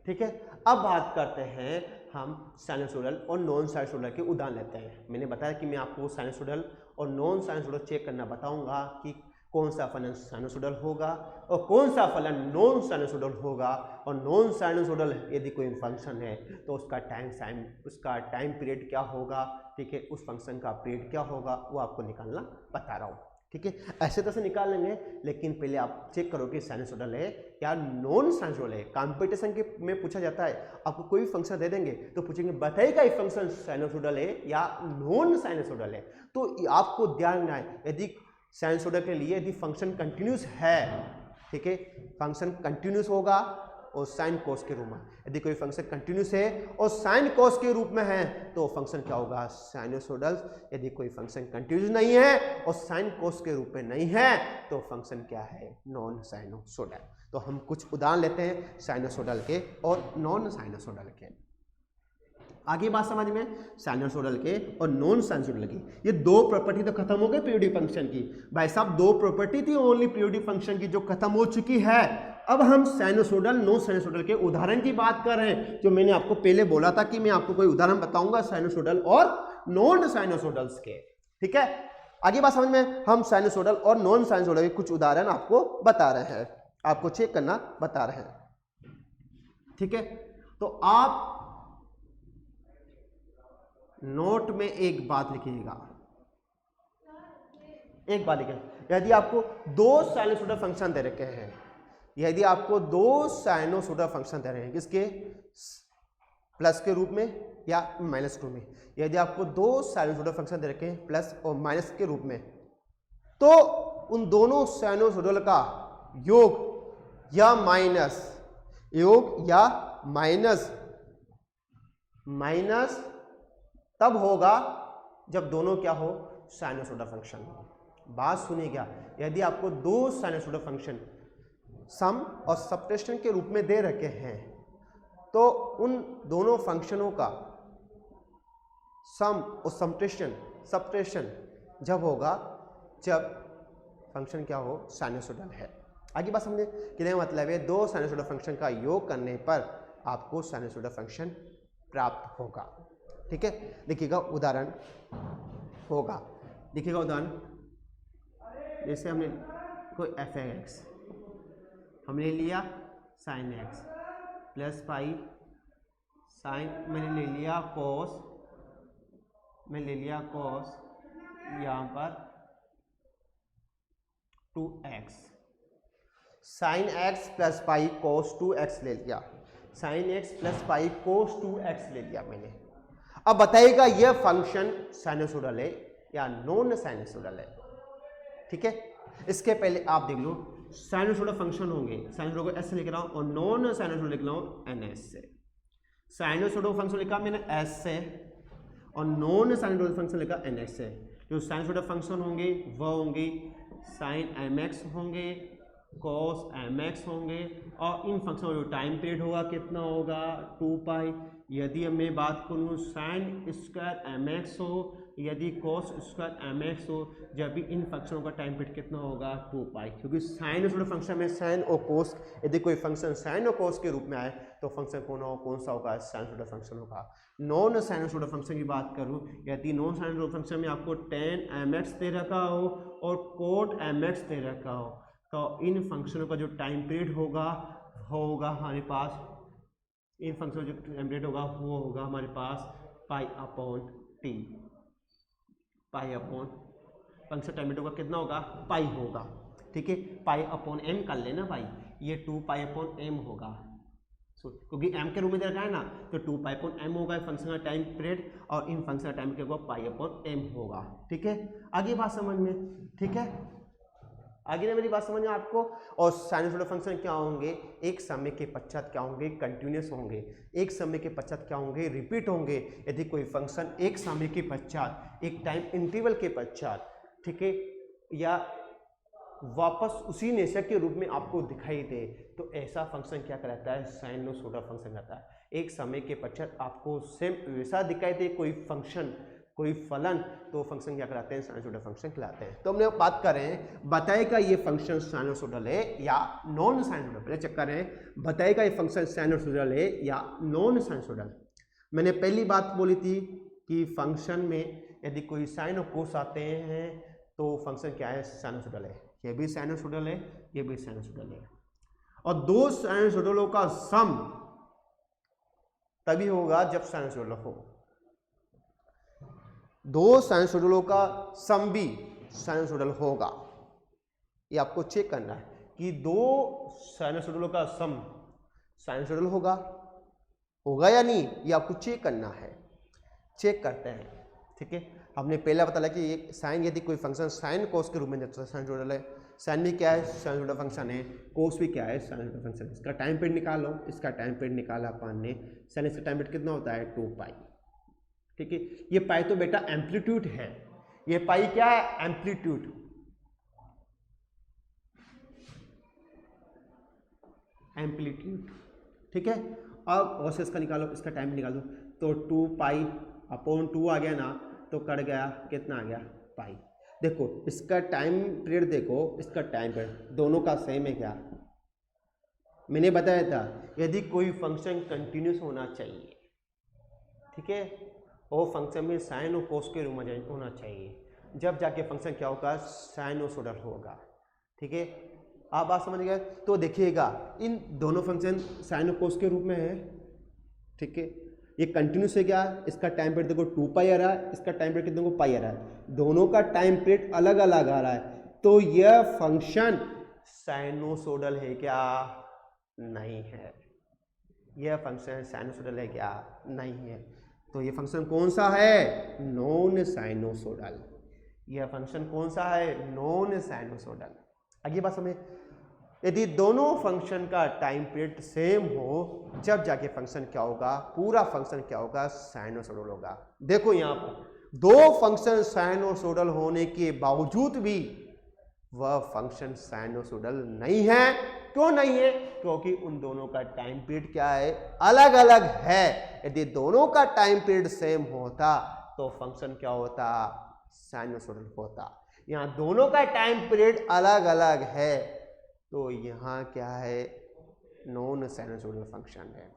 ठीक है। अब बात करते हैं हम साइनसोइडल और नॉन साइनसोइडल के उदाहरण लेते हैं। मैंने बताया कि मैं आपको साइनसोइडल और नॉन साइनसोइडल चेक करना बताऊंगा कि कौन सा फलन साइनसोइडल होगा और कौन सा फलन नॉन साइनसोइडल होगा। और नॉन साइनसोइडल यदि कोई फंक्शन है तो उसका टाइम पीरियड क्या होगा, ठीक है, उस फंक्शन का पीरियड क्या होगा, वो आपको निकालना बता रहा हूँ, ठीक है। ऐसे तरह से निकाल लेंगे, लेकिन पहले आप चेक करो कि साइनसोइडल है या नॉन साइनसोइडल है। कंपटीशन के में पूछा जाता है, आपको कोई फंक्शन दे देंगे तो पूछेंगे बताइएगा ये फंक्शन साइनसोइडल है या नॉन साइनसोइडल है। तो आपको ध्यान रखना है, यदि साइनसोइडल के लिए यदि फंक्शन कंटिन्यूस है, ठीक है, फंक्शन कंटिन्यूस होगा और साइन कोस के रूप में। यदि कोई फंक्शन कंटिन्यूस है और साइन कोस के रूप में है तो फंक्शन क्या होगा, साइनसोइडल। यदि कोई फंक्शन कंटिन्यूस नहीं है और साइन कोस के रूप में नहीं है तो फंक्शन क्या है, नॉन साइनसोइडल। तो हम कुछ उदाहरण लेते हैं साइनसोइडल के और नॉन साइनसोइडल के। आगे बात समझ में, साइनसोइडल के और नॉन साइनसोइडल की ये दो प्रॉपर्टी तो खत्म हो गई पीरियोडिक फंक्शन की। भाई साहब दो प्रॉपर्टी थी ओनली पीरियोडिक फंक्शन की जो खत्म हो चुकी है। अब हम साइनसोइडल नॉन साइनसोइडल के उदाहरण की बात कर रहे हैं। जो मैंने आपको पहले बोला था कि मैं आपको कोई उदाहरण बताऊंगा साइनसोइडल और नॉन साइनसोइडल्स के, ठीक है। आगे बात समझ में, हम साइनसोइडल और नॉन साइनसोइडल के कुछ उदाहरण आपको बता रहे हैं, आपको चेक करना बता रहे हैं, ठीक है। तो आप नोट में एक बात लिखिएगा, यदि आपको दो साइनसोइडल फंक्शन दे रखे हैं, यदि आपको दो साइनसोइडल फंक्शन दे रहे हैं, किसके, प्लस के रूप में या माइनस के रूप में, यदि आपको दो साइनसोइडल फंक्शन दे रखे हैं प्लस और माइनस के रूप में, तो उन दोनों साइनसोइडल का योग या माइनस तब होगा जब दोनों क्या हो, साइनसोइडल फंक्शन हो। बात सुनिएगा, यदि आपको दो साइनसोइडल फंक्शन सम और सबट्रैक्शन के रूप में दे रखे हैं तो उन दोनों फंक्शनों का सम और सब्ट्रैक्शन जब होगा जब फंक्शन क्या हो, साइनसोइडल है। आगे बात समझे, क्या मतलब है, दो साइनसोइडल फंक्शन का योग करने पर आपको साइनसोइडल फंक्शन प्राप्त होगा। ठीक है, देखिएगा उदाहरण होगा, देखिएगा उदाहरण, जैसे हमने कोई एफ एक्स हमने लिया sine X plus pi sine, मैंने ले लिया कॉस, यहाँ पर 2x, sine X plus pi cos 2x ले लिया, sine X plus pi cos 2x ले लिया मैंने। अब बताइएगा यह फंक्शन साइनसोइडल है या नॉन साइनसोइडल है। ठीक है, इसके पहले आप देख लो, साइनसोइडल फंक्शन होंगे, साइनसोइडल को ऐसे लिख रहा हूं और नॉन साइनसोइडल लिख रहा हूं ns से। साइनसोइडल फंक्शन लिखा मैंने s से और नॉन साइनसोइडल फंक्शन लिखा ns से। जो साइनसोइडल फंक्शन होंगे वह होंगे साइन mx होंगे, कॉस mx होंगे, और इन फंक्शन का जो टाइम पीरियड होगा कितना होगा 2 पाई। यदि मैं बात करूँ साइन स्क्वायर mx हो, यदि कॉस स्क्वायर mx हो, जब भी इन फंक्शनों का टाइम पीरियड कितना होगा 2 पाई, क्योंकि साइनसोइडल फंक्शन में साइन और कोस, यदि कोई फंक्शन साइन और कोस के रूप में आए तो फंक्शन कौन सा होगा, साइनसोइडल फंक्शन होगा। नॉन साइनसोइडल फंक्शन की बात करूं, यदि नॉन साइनसोइडल फंक्शन में आपको tan mx दे रखा हो और cot mx दे रखा हो, तो इन फंक्शनों का जो टाइम पीरियड होगा हमारे पास, इन फंक्शन का जो टाइम पीरियड होगा वो होगा हमारे पास pi upon T, pi upon function time period होगा कितना होगा, पाई होगा। ठीक है, पाई अपॉन एम कर लेना भाई, ये 2 पाई अपॉन एम होगा, क्योंकि m के रूप में दे रखा है ना, तो 2 पाई अपॉन एम होगा फंक्शन का टाइम पीरियड, और इन फंक्शन का टाइम पीरियड होगा पाई अपॉन एम होगा। ठीक है, आगे बात समझ में, ठीक है, आगे ना मेरी बात समझ में आपको। और साइनसोइडल फंक्शन क्या होंगे, एक समय के पश्चात क्या होंगे, कंटिन्यूस होंगे, एक समय के पश्चात क्या होंगे, रिपीट होंगे। यदि कोई फंक्शन एक समय के पश्चात, एक टाइम इंटरवल के पश्चात, ठीक है, या वापस उसी नेचर के रूप में आपको दिखाई दे, तो ऐसा फंक्शन क्या कहलाता है, साइनसोइडल फंक्शन कहता है। एक समय के पश्चात आपको सेम वैसा दिखाई दे कोई फंक्शन, कोई फलन, तो फंक्शन क्या कहलाते हैं, साइनसोइडल फंक्शन कहलाते हैं। तो हमने बात कर रहे हैं, बताएगा ये फंक्शन साइनसोइडल है या नॉन साइनसोइडल, पहले चेक कर रहे हैं, बताएगा ये फंक्शन साइनसोइडल है या नॉन साइनसोइडल। मैंने पहली बात बोली थी कि फंक्शन में यदि कोई साइन और कोस आते हैं तो फंक्शन क्या है, साइनसोइडल है। ये भी साइनसोइडल है, ये भी साइनसोइडल है, और दो साइनसोइडलों का सम तभी होगा जब साइनसोइडल हो। दो साइनसोइडलों का सम भी साइनसोइडल होगा, ये आपको चेक करना है कि दो साइनसोइडलों का सम साइनसोइडल होगा या नहीं, ये आपको चेक करना है। चेक करते हैं, ठीक है। हमने पहला बताया कि एक साइन, यदि कोई फंक्शन साइन कोस के रूप में जब साइनसोइडल है, साइन भी क्या है, साइनसोइडल फंक्शन है, कोस भी क्या है, साइनसोइडल फंक्शन है। इसका टाइम पीरियड निकालो, इसका टाइम पीरियड निकाला अपन ने, साइन इसका टाइम पीरियड कितना होता है 2 पाई। ठीक है, ये पाई तो बेटा एम्पलीट्यूड है, ये पाई क्या है, एम्पलीट्यूड। एम्पलीट्यूड, ठीक है। अब और से इसका निकालो, इसका टाइम निकालो, तो 2 पाई अपॉन 2 आ गया ना, तो कट गया, कितना आ गया, पाई। देखो इसका टाइम पीरियड, देखो इसका टाइम पीरियड, दोनों का सेम है क्या। मैंने बताया था यदि कोई फंक्शन कंटिन्यूस होना चाहिए, ठीक है, और फंक्शन में साइन और कोस के रूप में होना चाहिए, जब जाके फंक्शन क्या होगा, साइनसोइडल होगा। ठीक है, आप बात समझ गए। तो देखिएगा इन दोनों फंक्शन साइन और कोस के रूप में है, ठीक है, ये कंटिन्यूस है क्या, इसका टाइम पीरियड देखो 2 पाई आ रहा है, इसका टाइम पीरियड कितने को पाई आ रहा है, दोनों का टाइम पीरियड अलग अलग आ रहा है, तो यह फंक्शन साइनसोइडल है क्या, नहीं है। यह फंक्शन साइनसोइडल है क्या, नहीं है। तो ये फंक्शन कौन सा है, नॉन साइनसोइडल। यह फंक्शन कौन सा है, नॉन साइनसोइडल। आगे बात समझे, यदि दोनों फंक्शन का टाइम पीरियड सेम हो, जब जाके फंक्शन क्या होगा, पूरा फंक्शन क्या होगा, साइनसोइडल होगा। देखो यहाँ पर दो फंक्शन साइनसोइडल होने के बावजूद भी वह फंक्शन साइनोसोडल नहीं है। क्यों नहीं है? क्योंकि उन दोनों का टाइम पीरियड क्या है, अलग अलग है। यदि दोनों का टाइम पीरियड सेम होता तो फंक्शन क्या होता, साइनोसोडल होता। यहाँ दोनों का टाइम पीरियड अलग अलग है तो यहाँ क्या है, नॉन साइनोसोडल फंक्शन है।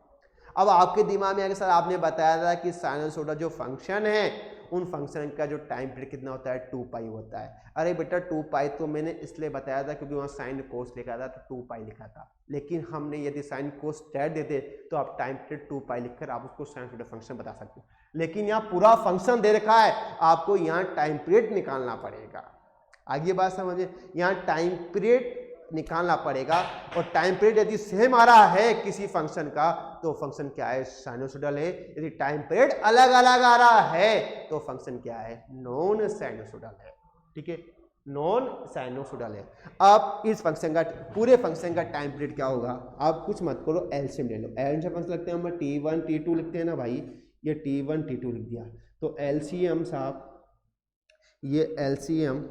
अब आपके दिमाग में अगर सर आपने बताया था कि साइनोसोडल जो फंक्शन है उन फंक्शन का जो टाइम पीरियड कितना होता है, 2 पाई होता है। अरे बेटा 2 पाई तो मैंने इसलिए बताया था क्योंकि वहाँ साइन कोस लिखा था तो 2 पाई लिखा था, लेकिन हमने यदि साइन कोस टैट देते तो आप टाइम पीरियड 2 पाई लिखकर आप उसको साइनोसोडल फंक्शन बता सकते हो। लेकिन यहाँ पूरा फंक्शन दे रखा है, आपको यहाँ टाइम पीरियड निकालना पड़ेगा। आगे बात समझिए, यहाँ टाइम पीरियड निकालना पड़ेगा और टाइम पीरियड यदि सेम आ रहा है किसी फंक्शन का तो फंक्शन क्या है, साइनोसोडल है। यदि टाइम पीरियड अलग अलग आ रहा है तो फंक्शन क्या है, नॉन साइनोसोडल है। ठीक है, नॉन साइनोसोडल है। अब इस फंक्शन का, पूरे फंक्शन का टाइम पीरियड क्या होगा, आप कुछ मत करो, एलसीएम ले लो। एलसीएम फंक्शन लगते हैं हम t1 t2 लिखते हैं ना भाई, ये t1 t2 लिख दिया तो एलसीएम साहब, ये एलसीएम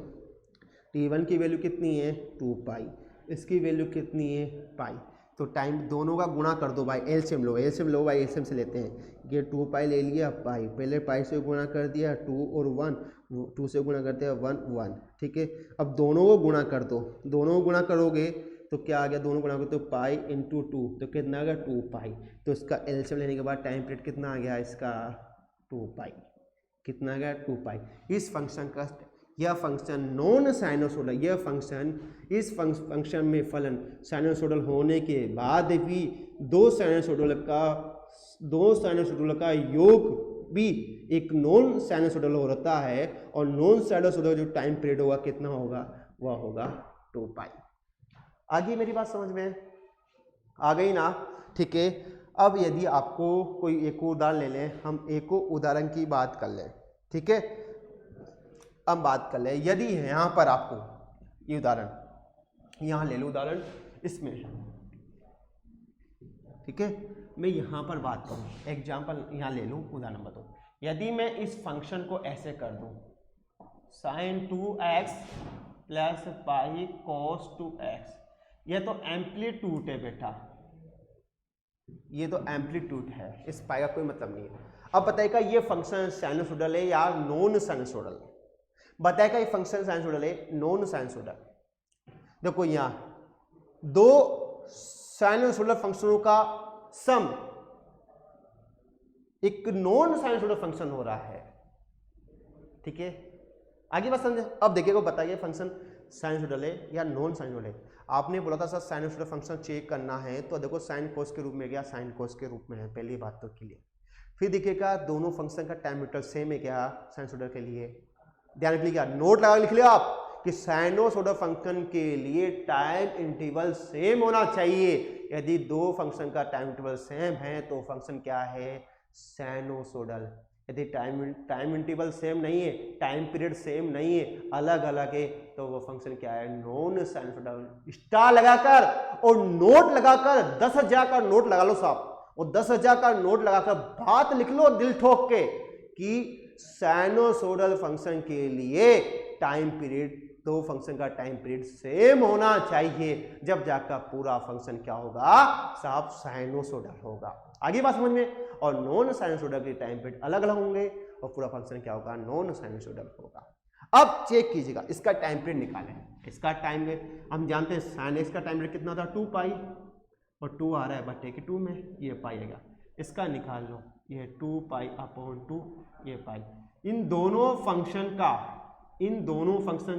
t1 की वैल्यू कितनी है, 2 पाई, इसकी वैल्यू कितनी है, पाई। तो टाइम दोनों का गुणा कर दो भाई, एलसीएम लो, एलसीएम लो भाई, एलसीएम से लेते हैं। ये 2 पाई ले लिया, पाई पहले पाई से गुणा कर दिया 2 और 1, 2 से गुणा करते हैं 1 1। ठीक है, अब दोनों को गुणा कर दो, दोनों को गुणा करोगे तो क्या आ गया, दोनों गुणा करो तो पाई इंटू 2 तो कितना आ गया, 2 पाई। तो इसका एलसीएम लेने के बाद टाइम पीरियड कितना आ गया इसका, 2 पाई। कितना आ गया, 2 पाई। इस फंक्शन का, यह फंक्शन नॉन साइनोसोडल, यह फंक्शन, इस फंक्शन में फलन साइनोसोडल होने के बाद भी दो साइनोसोडल का योग भी एक नॉन साइनोसोडल होता है और नॉन साइनोसोडल जो टाइम पीरियड होगा कितना होगा, वह होगा 2 पाई। आगे मेरी बात समझ में आ गई ना? ठीक है, अब यदि आपको कोई एक उदाहरण ले लें, हम एक उदाहरण की बात कर लें। ठीक है, अब बात कर ले, यदि यहाँ पर आपको ये उदाहरण, यहाँ ले लो उदाहरण इसमें, ठीक है, मैं यहाँ पर बात करूँ, एग्जाम्पल यहाँ ले लूँ, उदाहरण नंबर 2। यदि मैं इस फंक्शन को ऐसे कर दूँ, sin 2x plus pi cos 2x, यह तो एम्पलीट्यूड है बेटा, ये तो एम्पलीट्यूड है, इस पाई का कोई मतलब नहीं है। अब बताइएगा ये फंक्शन साइनोसोडल है या नॉन साइनोसोडल, बताएगा ये फंक्शन साइनोसोडल है, नॉन साइनोसोडल। देखो यहाँ दो साइनोसोडल फंक्शनों का सम एक नॉन साइनोसोडल फंक्शन हो रहा है। ठीक है, आगे बात समझे। अब देखिएगा, बताइए फंक्शन साइनोसोडल है या नॉन साइनोसोडल है। आपने बोला था सर साइनोसोडल फंक्शन चेक करना है, तो देखो साइन कोस के रूप में गया, साइन कोस के रूप में है, पहली बात तो क्लियर। फिर देखिएगा दोनों फंक्शन का टाइम इंटरवल सेम है क्या साइनोसोडल के लिए, ध्यान रखिएगा, नोट लगा लिख लिया आप कि साइनोसोडल फंक्शन के लिए टाइम इंटरवल सेम होना चाहिए। यदि दो फंक्शन का टाइम इंटरवल सेम है तो फंक्शन क्या है, साइनोसोडल। यदि टाइम इंटरवल सेम नहीं है, टाइम पीरियड सेम नहीं है, अलग अलग है, तो वो फंक्शन क्या है, नॉन साइनोसोडल। स्टार लगाकर और नोट लगाकर 10,000 का नोट लगा लो साहब, और 10,000 का नोट लगाकर बात लिख लो दिल ठोक के कि साइनोसोडल फंक्शन के लिए टाइम पीरियड, दो फंक्शन का टाइम पीरियड सेम होना चाहिए, जब जाकर पूरा फंक्शन क्या होगा साहब, साइनोसोडल होगा। आगे बात समझ में। और नॉन साइनोसोडल के टाइम पीरियड अलग अलग होंगे और पूरा फंक्शन क्या होगा, नॉन साइनोसोडल होगा। अब चेक कीजिएगा, इसका टाइम पीरियड निकालें। इसका टाइम में हम जानते हैं साइन एक्स का टाइम पीरियड कितना था, 2 पाई, और 2 आ रहा है बटे के 2 में, ये पाई आएगा, इसका निकाल लो, ये 2 पाई अपॉन 2, ये पाई। इन दोनों फंक्शन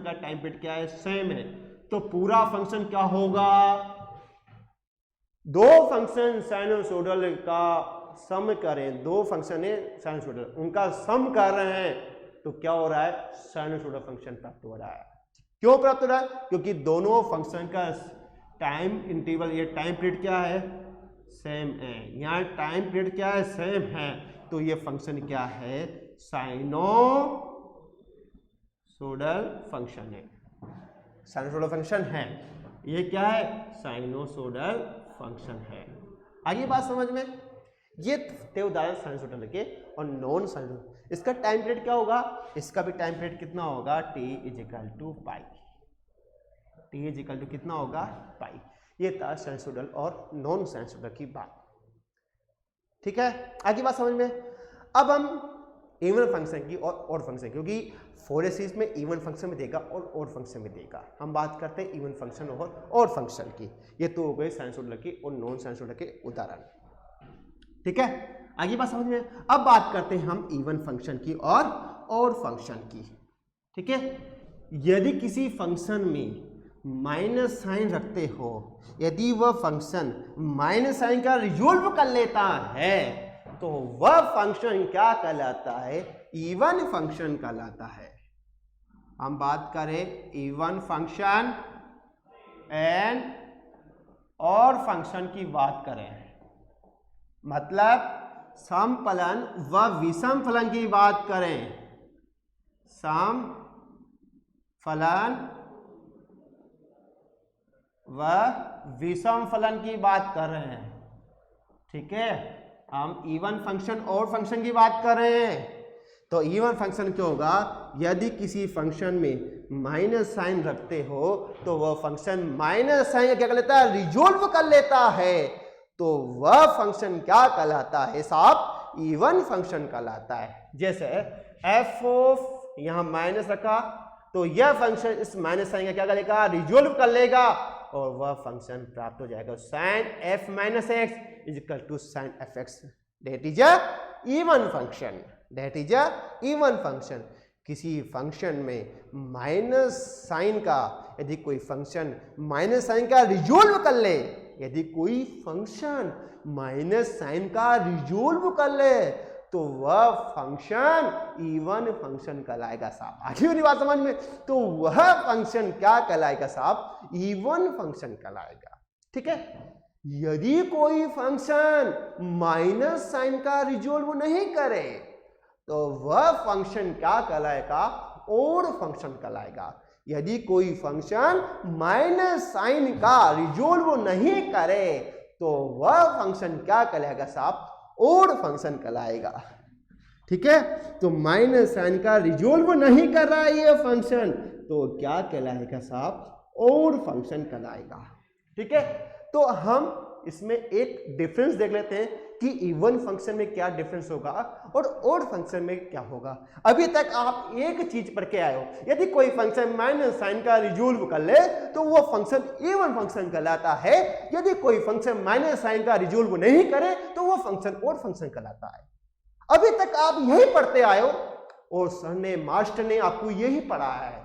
का टाइम पीरियड क्या है, सेम है, तो पूरा फंक्शन क्या होगा, दो फंक्शन साइनोसोडल का सम करें, दो फंक्शन है साइनोसोडल, उनका सम कर रहे हैं तो क्या हो रहा है, साइनोसोडल फंक्शन प्राप्त हो रहा है। क्यों प्राप्त हो रहा है, क्योंकि दोनों फंक्शन का टाइम इंटरवल, ये टाइम पीरियड क्या है, सेम है, यहाँ टाइम पीरियड क्या है, सेम है, तो ये फंक्शन क्या है, साइनोसोडल फंक्शन है, साइनोसोडल फंक्शन है, ये क्या है, साइनोसोडल फंक्शन है। आगे बात समझ में। ये थे उदाहरण साइनोसोडल के और नॉन साइनोसोडल। इसका टाइम पीरियड क्या होगा, इसका भी टाइम पीरियड कितना होगा, t = pi. T is equal to कितना होगा पाई। ये था साइनसोइडल और नॉन साइनसोइडल की बात। ठीक है, आगे बात समझ में। अब हम इवन फंक्शन की और ऑड फंक्शन, क्योंकि फोरियर सीरीज में इवन फंक्शन में देगा और ऑड फंक्शन में देगा, हम बात करते हैं इवन फंक्शन और ऑड फंक्शन की। ये तो हो गए साइनसोइडल की और नॉन साइनसोइडल के उदाहरण। ठीक है, आगे बात समझ में। अब बात करते हैं हम इवन फंक्शन की और ऑड फंक्शन की। ठीक है, यदि किसी फंक्शन में माइनस साइन रखते हो, यदि वह फंक्शन माइनस साइन का रिजोल्व कर लेता है तो वह फंक्शन क्या कहलाता है, इवन फंक्शन कहलाता है। हम बात करें even function and odd function की बात करें, मतलब सम फलन व विषम फलन की बात करें, सम फलन व विषम फलन की बात कर रहे हैं। ठीक है, हम इवन फंक्शन और फंक्शन की बात कर रहे हैं। तो इवन फंक्शन क्या होगा, यदि किसी फंक्शन में माइनस साइन रखते हो तो वह फंक्शन माइनस साइन क्या कर लेता है, रिजोल्व कर लेता है, तो वह फंक्शन क्या कहलाता है साहब, इवन फंक्शन कहलाता है। जैसे एफ ऑफ यहां माइनस रखा तो यह फंक्शन इस माइनस साइन का क्या करेगा, रिजोल्व कर लेगा और वह फंक्शन प्राप्त हो जाएगा sign F minus X is equal to sign F X, that is a even function, that is a even function. किसी फंक्शन में माइनस साइन का, यदि कोई फंक्शन माइनस साइन का रिजोल्व कर ले, यदि कोई फंक्शन माइनस साइन का रिजोल्व कर ले तो वह फंक्शन इवन फंक्शन कहलाएगा साहब। आगे वाली बात समझ में। तो वह फंक्शन क्या कहलाएगा साहब, इवन फंक्शन कहलाएगा। ठीक है, यदि कोई फंक्शन माइनस साइन का रिजोल्व नहीं करे तो वह फंक्शन क्या कहलाएगा, ऑड फंक्शन कहलाएगा। यदि कोई फंक्शन माइनस साइन का रिजोल्व नहीं करे तो वह फंक्शन क्या कहलाएगा साहब, ऑड फंक्शन कहलाएगा। ठीक है, तो माइनस साइन का रिजोल्व नहीं कर रहा है ये फंक्शन, तो क्या कहलाएगा साहब, ऑड फंक्शन कहलाएगा। ठीक है, तो हम इसमें एक डिफरेंस देख लेते हैं कि इवन फंक्शन में क्या डिफरेंस होगा और ऑड फंक्शन में क्या होगा। अभी तक आप एक चीज पढ़ के आए हो, यदि कोई फंक्शन माइनस साइन का रिजोल्व कर ले तो वो फंक्शन इवन फंक्शन कहलाता है, यदि कोई फंक्शन माइनस साइन का रिजोल्व नहीं करे तो वो फंक्शन ऑड फंक्शन कहलाता है। अभी तक आप यही पढ़ते आए हो और सर ने, मास्टर ने आपको यही पढ़ाया है।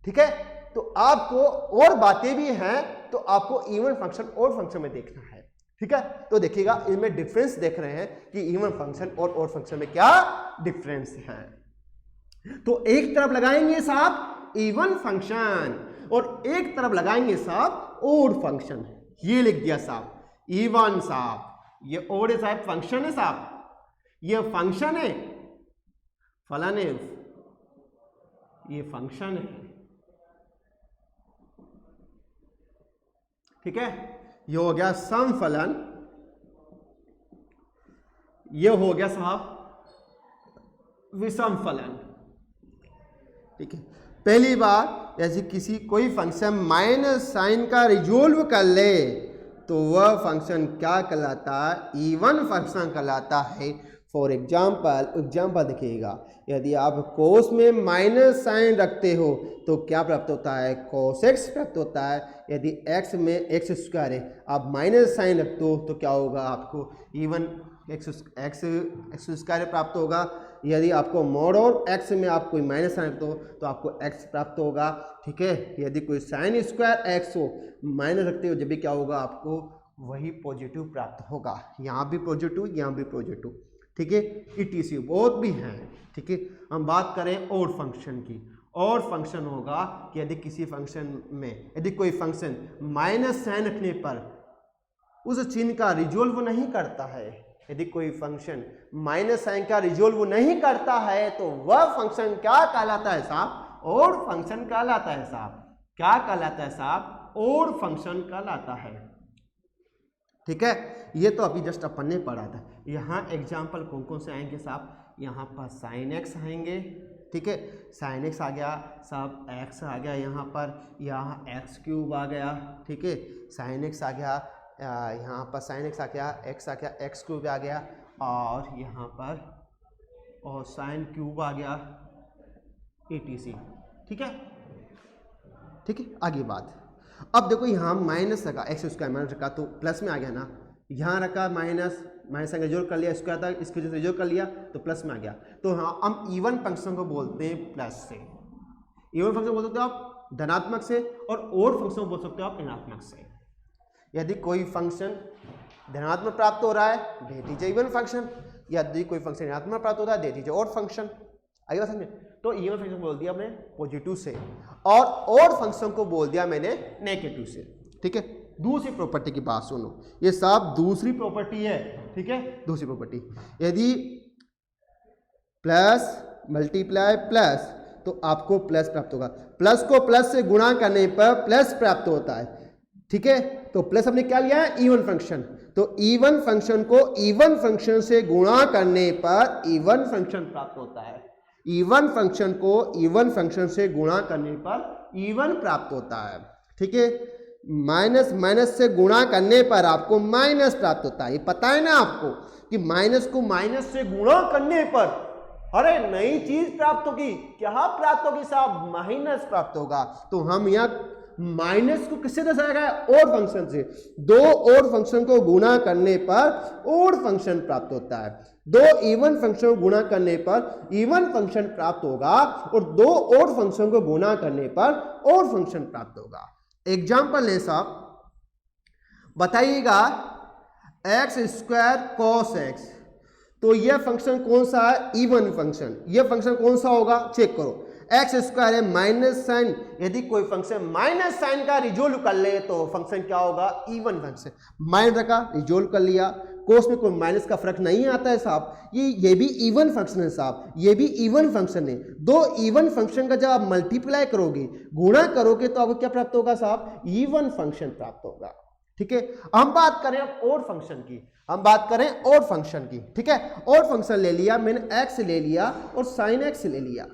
ठीक है, तो आपको और बातें भी हैं तो आपको इवन फंक्शन और फंक्शन में देखना है। ठीक है, तो देखिएगा इनमें डिफरेंस देख रहे हैं कि इवन फंक्शन और ऑड फंक्शन में क्या डिफरेंस है। तो एक तरफ लगाएंगे साहब इवन फंक्शन और एक तरफ लगाएंगे साहब ऑड फंक्शन। ये लिख दिया साहब इवन साहब, ये ऑड है साहब, फंक्शन है साहब, ये फंक्शन है, फलन है, ये फंक्शन है। ठीक है, ये हो गया सम फलन, ये हो गया साहब विषम फलन। ठीक है, पहली बार जैसे किसी कोई फंक्शन माइनस साइन का रिजोल्व कर ले तो वह फंक्शन क्या कहलाता है, इवन फंक्शन कहलाता है। फॉर एग्जाम्पल देखिएगा, यदि आप कोस में माइनस साइन रखते हो तो क्या प्राप्त होता है, कोस एक्स प्राप्त होता है। यदि एक्स में एक्स स्क्वायर है, आप माइनस साइन रखते हो तो क्या होगा, आपको इवन एक्स स्क्वायर प्राप्त होगा। यदि आपको मॉड और एक्स में आप कोई माइनस साइन रखते हो तो आपको एक्स प्राप्त होगा। ठीक है, यदि कोई साइन स्क्वायर एक्स हो, माइनस रखते हो, जब भी क्या होगा, आपको वही पॉजिटिव प्राप्त होगा। यहाँ भी पॉजिटिव, यहाँ भी पॉजिटिव। ठीक है, ETC बहुत भी हैं। ठीक है, हम बात करें ऑड फंक्शन की। ऑड फंक्शन होगा कि यदि किसी फंक्शन में, यदि कोई फंक्शन माइनस साइन रखने पर उस चिन्ह का रिजोल्व नहीं करता है, यदि कोई फंक्शन माइनस साइन का रिजोल्व नहीं करता है तो वह फंक्शन क्या कहलाता है साहब, ऑड फंक्शन कहलाता है साहब। क्या कहलाता है साहब, ऑड फंक्शन कहलाता है। ठीक है, ये तो अभी जस्ट अपन ने पढ़ा था। यहाँ एग्जाम्पल कौन कौन से आएंगे साहब, यहाँ पर साइन एक्स आएंगे, ठीक है, साइन एक्स आ गया सब, एक्स आ गया यहाँ पर, यहाँ एक्स क्यूब आ गया, ठीक है, साइन एक्स आ गया, यहाँ पर साइन एक्स आ गया, एक्स क्यूब आ गया, और यहाँ पर और साइन क्यूब आ गया etc, ठीक है, ठीक है। आगे बात, अब देखो यहाँ माइनस रखा, एक्स स्क्वायर माइनस रखा तो प्लस में आ गया ना, यहाँ रखा माइनस, माइनस अगर रिजोल्व कर लिया, स्क्वायर था इसकी वजह से रिजोल्व कर लिया तो प्लस में आ गया। तो हाँ, हम इवन फंक्शन को बोलते हैं प्लस से, इवन फंक्शन बोल सकते हो आप धनात्मक से, और ओड फंक्शन को बोल सकते हो आप ऋणात्मक से। यदि कोई फंक्शन धनात्मक प्राप्त हो रहा है दैट इज इवन फंक्शन, यदि कोई फंक्शन ऋणात्मक प्राप्त होता है दैट इज ओड फंक्शन। आगे बात समझे? तो इवन फंक्शन बोल दिया हमने पॉजिटिव से, और ओड फंक्शन को बोल दिया मैंने नेगेटिव से, ठीक है। दूसरी प्रॉपर्टी की बात सुनो, ये सब दूसरी प्रॉपर्टी है, ठीक है, दूसरी प्रॉपर्टी, यदि प्लस मल्टीप्लाई प्लस तो आपको प्लस प्राप्त होगा, प्लस को प्लस से गुणा करने पर प्लस प्राप्त होता है, ठीक है। तो प्लस हमने क्या लिया है, इवन फंक्शन, तो इवन फंक्शन को इवन फंक्शन से गुणा करने पर इवन फंक्शन प्राप्त होता है, इवन फंक्शन को इवन फंक्शन से गुणा करने पर इवन प्राप्त होता है, ठीक है। माइनस माइनस से गुणा करने पर आपको माइनस प्राप्त होता है, ये पता है ना आपको कि माइनस को माइनस से गुणा करने पर अरे नई चीज प्राप्त होगी, क्या प्राप्त होगी साहब, माइनस प्राप्त होगा। तो हम यहाँ माइनस को किससे दर्शाया गया है, ओड फंक्शन से, दो ओड फंक्शन को गुणा करने पर ओड फंक्शन प्राप्त होता है, दो इवन फंक्शन को गुणा करने पर इवन फंक्शन प्राप्त होगा, और दो ओड फंक्शन को गुणा करने पर ओड फंक्शन प्राप्त होगा। एग्जाम्पल ले साहब, बताइएगा एक्स स्क्वायर कॉस एक्स, तो यह फंक्शन कौन सा है, इवन फंक्शन, यह फंक्शन कौन सा होगा, चेक करो, एक्स स्क्वायर है माइनस साइन, यदि कोई फंक्शन माइनस साइन का रिजोल्व कर ले तो फंक्शन क्या होगा, इवन फंक्शन, माइनस रखा रिजोल्व कर लिया, कोस में कोई माइनस का फर्क नहीं आता है साहब, ये भी इवन फंक्शन है साहब, ये भी इवन फंक्शन है। दो इवन फंक्शन का जब आप मल्टीप्लाई करोगे, गुणा करोगे, तो आपको क्या प्राप्त होगा साहब, इवन फंक्शन प्राप्त होगा, ठीक है। हम बात करें अब ओड फंक्शन की, हम बात करें ओड फंक्शन की, ठीक है। ओड फंक्शन ले लिया मैंने, एक्स ले लिया और साइन एक्स ले लिया,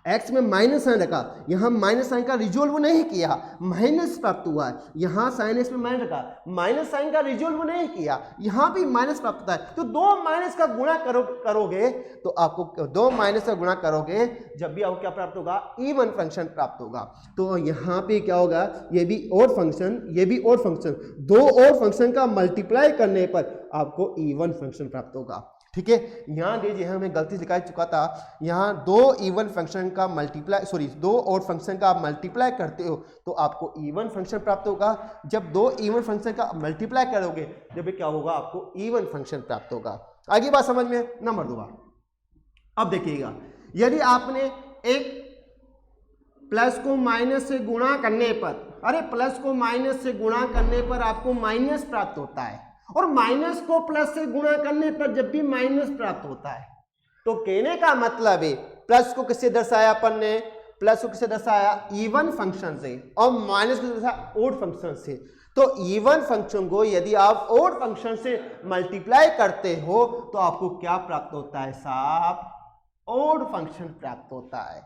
एक्स में माइनस साइन रखा, यहाँ माइनस साइन का रिजोल्व नहीं किया, माइनस प्राप्त हुआ है, यहाँ साइन एक्स में माइनस रखा, माइनस साइन का रिजोल्व नहीं किया, यहाँ भी माइनस प्राप्त होता है। तो दो माइनस का गुणा करोगे तो आपको, दो माइनस का गुणा करोगे जब भी आपको क्या प्राप्त होगा, इवन फंक्शन प्राप्त होगा। तो यहाँ पे क्या होगा, ये भी ओड फंक्शन, ये भी ओड फंक्शन, दो ओड फंक्शन का मल्टीप्लाई करने पर आपको इवन फंक्शन प्राप्त होगा, ठीक है। यहाँ देखिए हमें गलती दिखा चुका था, यहाँ दो इवन फंक्शन का मल्टीप्लाई, सॉरी दो ओड फंक्शन का आप मल्टीप्लाई करते हो तो आपको इवन फंक्शन प्राप्त होगा, जब दो इवन फंक्शन का मल्टीप्लाई करोगे जब क्या होगा, आपको इवन फंक्शन प्राप्त होगा। आगे बात समझ में, नंबर 2 अब देखिएगा, यदि आपने एक प्लस को माइनस से गुणा करने पर, अरे प्लस को माइनस से गुणा करने पर आपको माइनस प्राप्त होता है, और माइनस को प्लस से गुणा करने पर जब भी माइनस प्राप्त होता है, तो कहने का मतलब है प्लस को किससे दर्शाया अपन ने, प्लस को किससे दर्शाया, इवन फंक्शन से, और माइनस को दर्शाया ओड फंक्शन से। तो इवन फंक्शन को यदि आप ओड फंक्शन से मल्टीप्लाई करते हो तो आपको क्या प्राप्त होता है साहब, ओड फंक्शन प्राप्त होता है।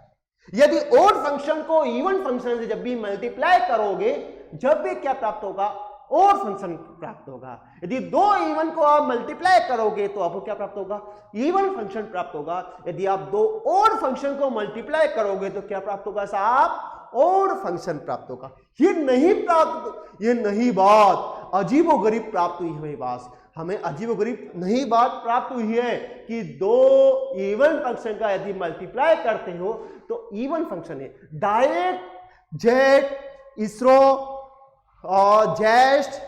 यदि ओड फंक्शन को इवन फंक्शन से जब भी मल्टीप्लाई करोगे, जब भी क्या प्राप्त होगा, ओड फंक्शन प्राप्त होगा। यदि दो इवन को आप मल्टीप्लाई करोगे तो आपको क्या प्राप्त होगा, इवन फंक्शन प्राप्त होगा। यदि आप दो ओड फंक्शन को मल्टीप्लाई करोगे तो क्या प्राप्त होगा साहब, ओड फंक्शन प्राप्त होगा। ये नहीं बात अजीबोगरीब प्राप्त हुई है, बात हमें अजीबोगरीब नहीं बात प्राप्त हुई है कि दो इवन फंक्शन का यदि मल्टीप्लाई करते हो तो इवन फंक्शन है। डायरेक्ट, जेट, इसरो और जेस्ट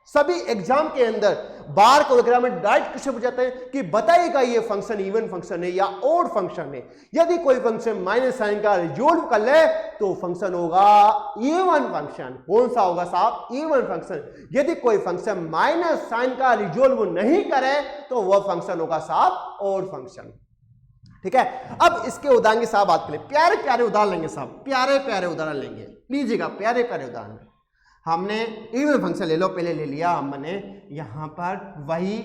सभी एग्जाम के अंदर बार को वगैरह में डायरेक्ट क्वेश्चन पूछ जाते हैं कि बताइएगा ये फंक्शन इवन फंक्शन है या ओड फंक्शन है। यदि कोई फंक्शन माइनस साइन का रिजोल्व कर ले तो फंक्शन होगा इवन फंक्शन। कौन सा होगा साहब, इवन फंक्शन। यदि कोई फंक्शन माइनस साइन का रिजोल्व नहीं करे तो वह फंक्शन होगा साहब ओड फंक्शन। ठीक है, अब इसके उदाहरण की साहब बात करें, प्यारे प्यारे उदाहरण लेंगे साहब, प्यारे प्यारे उदाहरण लेंगे, लीजिएगा प्यारे प्यारे उदाहरण। हमने इवन फंक्शन ले लो, पहले ले लिया हमने, यहां पर वही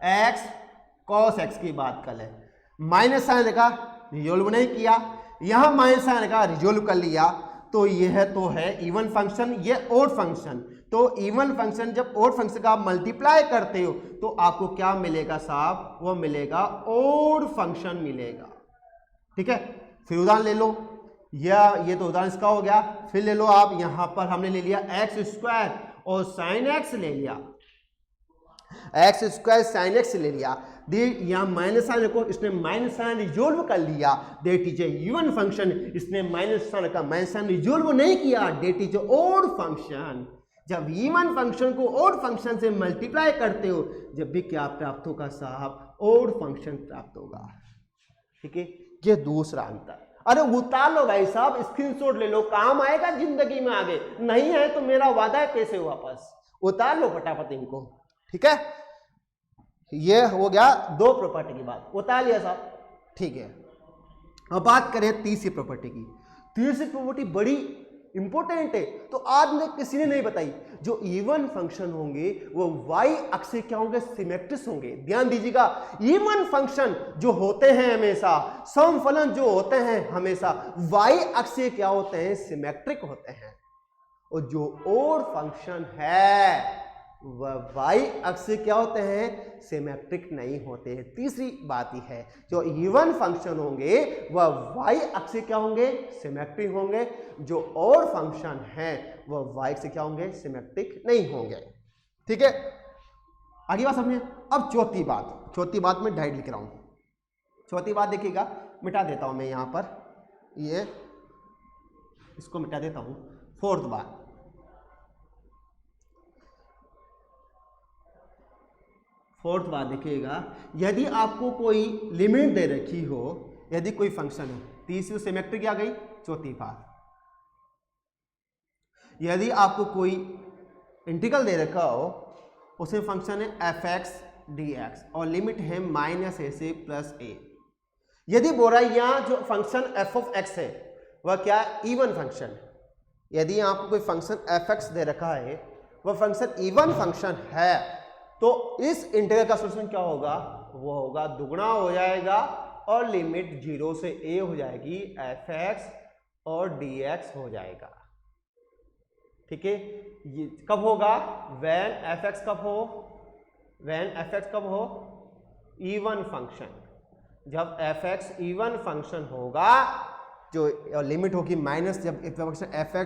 x कॉस एक्स की बात कर ले, माइनस साइन का रिजोल्व नहीं किया, यहां माइनस साइन का रिजोल्व कर लिया, तो यह तो है इवन फंक्शन, ये ओड फंक्शन। तो इवन फंक्शन जब ओड फंक्शन का आप मल्टीप्लाई करते हो तो आपको क्या मिलेगा साहब, वो मिलेगा ओड फंक्शन मिलेगा। ठीक है, फिर उदाहरण ले लो, ये तो उदाहरण इसका हो गया। फिर ले लो आप, यहां पर हमने ले लिया एक्स स्क्वायर और साइन एक्स ले लिया, एक्स स्क्वायर साइन एक्स ले लिया, यहाँ माइनस साइन को इसने माइनस साइन रिजोल्व कर लिया, डेट इज इवन फंक्शन, इसने माइनस साइन का माइनस साइन रिजोल्व नहीं किया, डेट इज ओड फंक्शन। जब इवन फंक्शन को ओड फंक्शन से मल्टीप्लाई करते हो, जब भी क्या प्राप्त होगा साहब, ओड फंक्शन प्राप्त होगा। ठीक है, ये दूसरा अंतर। अरे उतार लो भाई साहब, स्क्रीनशॉट ले लो, काम आएगा जिंदगी में आगे, नहीं है तो मेरा वादा है कैसे वापस, उतार लो फटाफट इनको। ठीक है, ये हो गया दो प्रॉपर्टी की बात, उतार लिया साहब। ठीक है, अब बात करें तीसरी प्रॉपर्टी की। तीसरी प्रॉपर्टी बड़ी इंपॉर्टेंट है, तो आज ने किसी ने नहीं बताई। जो इवन फंक्शन होंगे वो वाई अक्ष से क्या होंगे, सिमेट्रिक होंगे। ध्यान दीजिएगा, इवन फंक्शन जो होते हैं हमेशा, समफलन जो होते हैं हमेशा वाई अक्ष से क्या होते हैं, सिमेट्रिक होते हैं। और जो ओड फंक्शन है वह वाई अक्ष से क्या होते हैं, सिमेट्रिक नहीं होते हैं। तीसरी बात ही है, जो इवन फंक्शन होंगे वह वाई अक्ष से क्या होंगे, सिमेट्रिक होंगे। जो और फंक्शन है वह वाई से क्या होंगे, सिमेट्रिक नहीं होंगे। ठीक है, आगे बात समझे। अब चौथी बात में डायरेक्ट लिख रहा हूं। चौथी बात देखिएगा, मिटा देता हूं मैं यहां पर, ये इसको मिटा देता हूं। फोर्थ बात, देखिएगा, यदि आपको कोई लिमिट दे रखी हो, यदि कोई फंक्शन हो, तीसरी सिमेट्रिक आ गई। चौथी बात, यदि आपको कोई इंटीग्रल दे रखा हो, उसमें फंक्शन है एफ एक्स डी एक्स और लिमिट है माइनस ए से प्लस ए। यदि बोल रहा है यहाँ जो फंक्शन एफ ऑफ एक्स है वह क्या, इवन फंक्शन। यदि आपको कोई फंक्शन एफ एक्स दे रखा है, वह फंक्शन इवन फंक्शन है, तो इस इंटीग्रल का सॉल्यूशन क्या होगा, वो होगा दुगना हो जाएगा और लिमिट 0 से a हो जाएगी, एफ एक्स और डी एक्स हो जाएगा। ठीक है, ये कब होगा, व्हेन एफ एक्स कब हो, इवन फंक्शन। जब एफ एक्स इवन फंक्शन होगा, जो लिमिट होगी माइनस, जब function F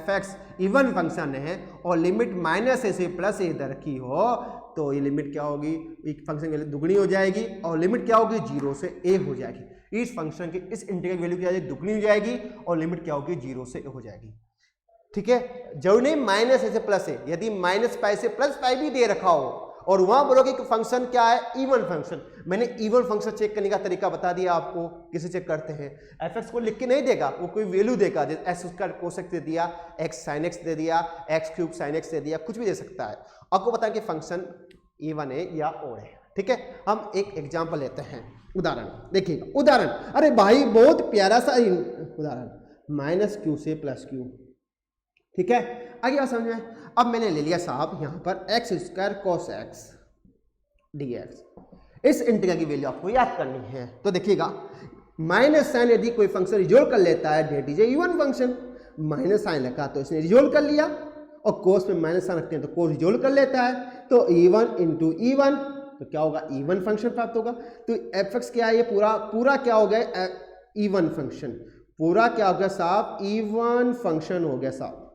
x even function है और लिमिट माइनस ए से प्लस ए इधर की हो, तो ये लिमिट क्या होगी, एक फंक्शन की वैल्यू दुगनी हो जाएगी और लिमिट क्या होगी, 0 से ए हो जाएगी। इस फंक्शन की इस इंटीग्रल की वैल्यू क्या जाएगी, दुगनी हो जाएगी और लिमिट क्या होगी, 0 से ए हो जाएगी। ठीक है, जरूर नहीं माइनस ए से प्लस ए, यदि माइनस पाई से प्लस पाई भी दे रखा हो और वहां बोलोगे कि फंक्शन क्या है, इवन फंक्शन। मैंने इवन फंक्शन चेक करने का तरीका बता दिया आपको, किसे चेक करते हैं। एफ एक्स को लिख के नहीं देगा, वो कोई वैल्यू देगा, जैसे एक्स स्क्वायर कोस एक्स दे दिया, एक्स साइन एक्स दे दिया, एक्स क्यूब साइन एक्स दे दिया, कुछ भी दे सकता है। आपको बताएं कि फंक्शन इवन है या ओड है। ठीक है, हम एक एग्जाम्पल लेते हैं, उदाहरण देखिएगा। उदाहरण, अरे भाई बहुत प्यारा सा उदाहरण, माइनस क्यू से प्लस क्यू। ठीक है, आगे बात समझ में। अब मैंने ले लिया साहब यहाँ पर x square cos x D x. इस इंटीग्रल की वैल्यू आपको याद करनी है। तो देखिएगा, माइनस साइन यदि कोई फंक्शन रिजोल्व कर लेता है, that is even function. Minus sign रखा तो इसने रिजोल्व कर लिया, और कोस में माइनस साइन रखते हैं तो कोस रिजोल्व कर लेता है, तो इवन इंटू इवन, तो क्या होगा, इवन फंक्शन प्राप्त होगा। तो एफ एक्स क्या है, ये पूरा क्या हो गया, इवन फंक्शन। पूरा क्या हो गया साहब, इवन फंक्शन हो गया साहब।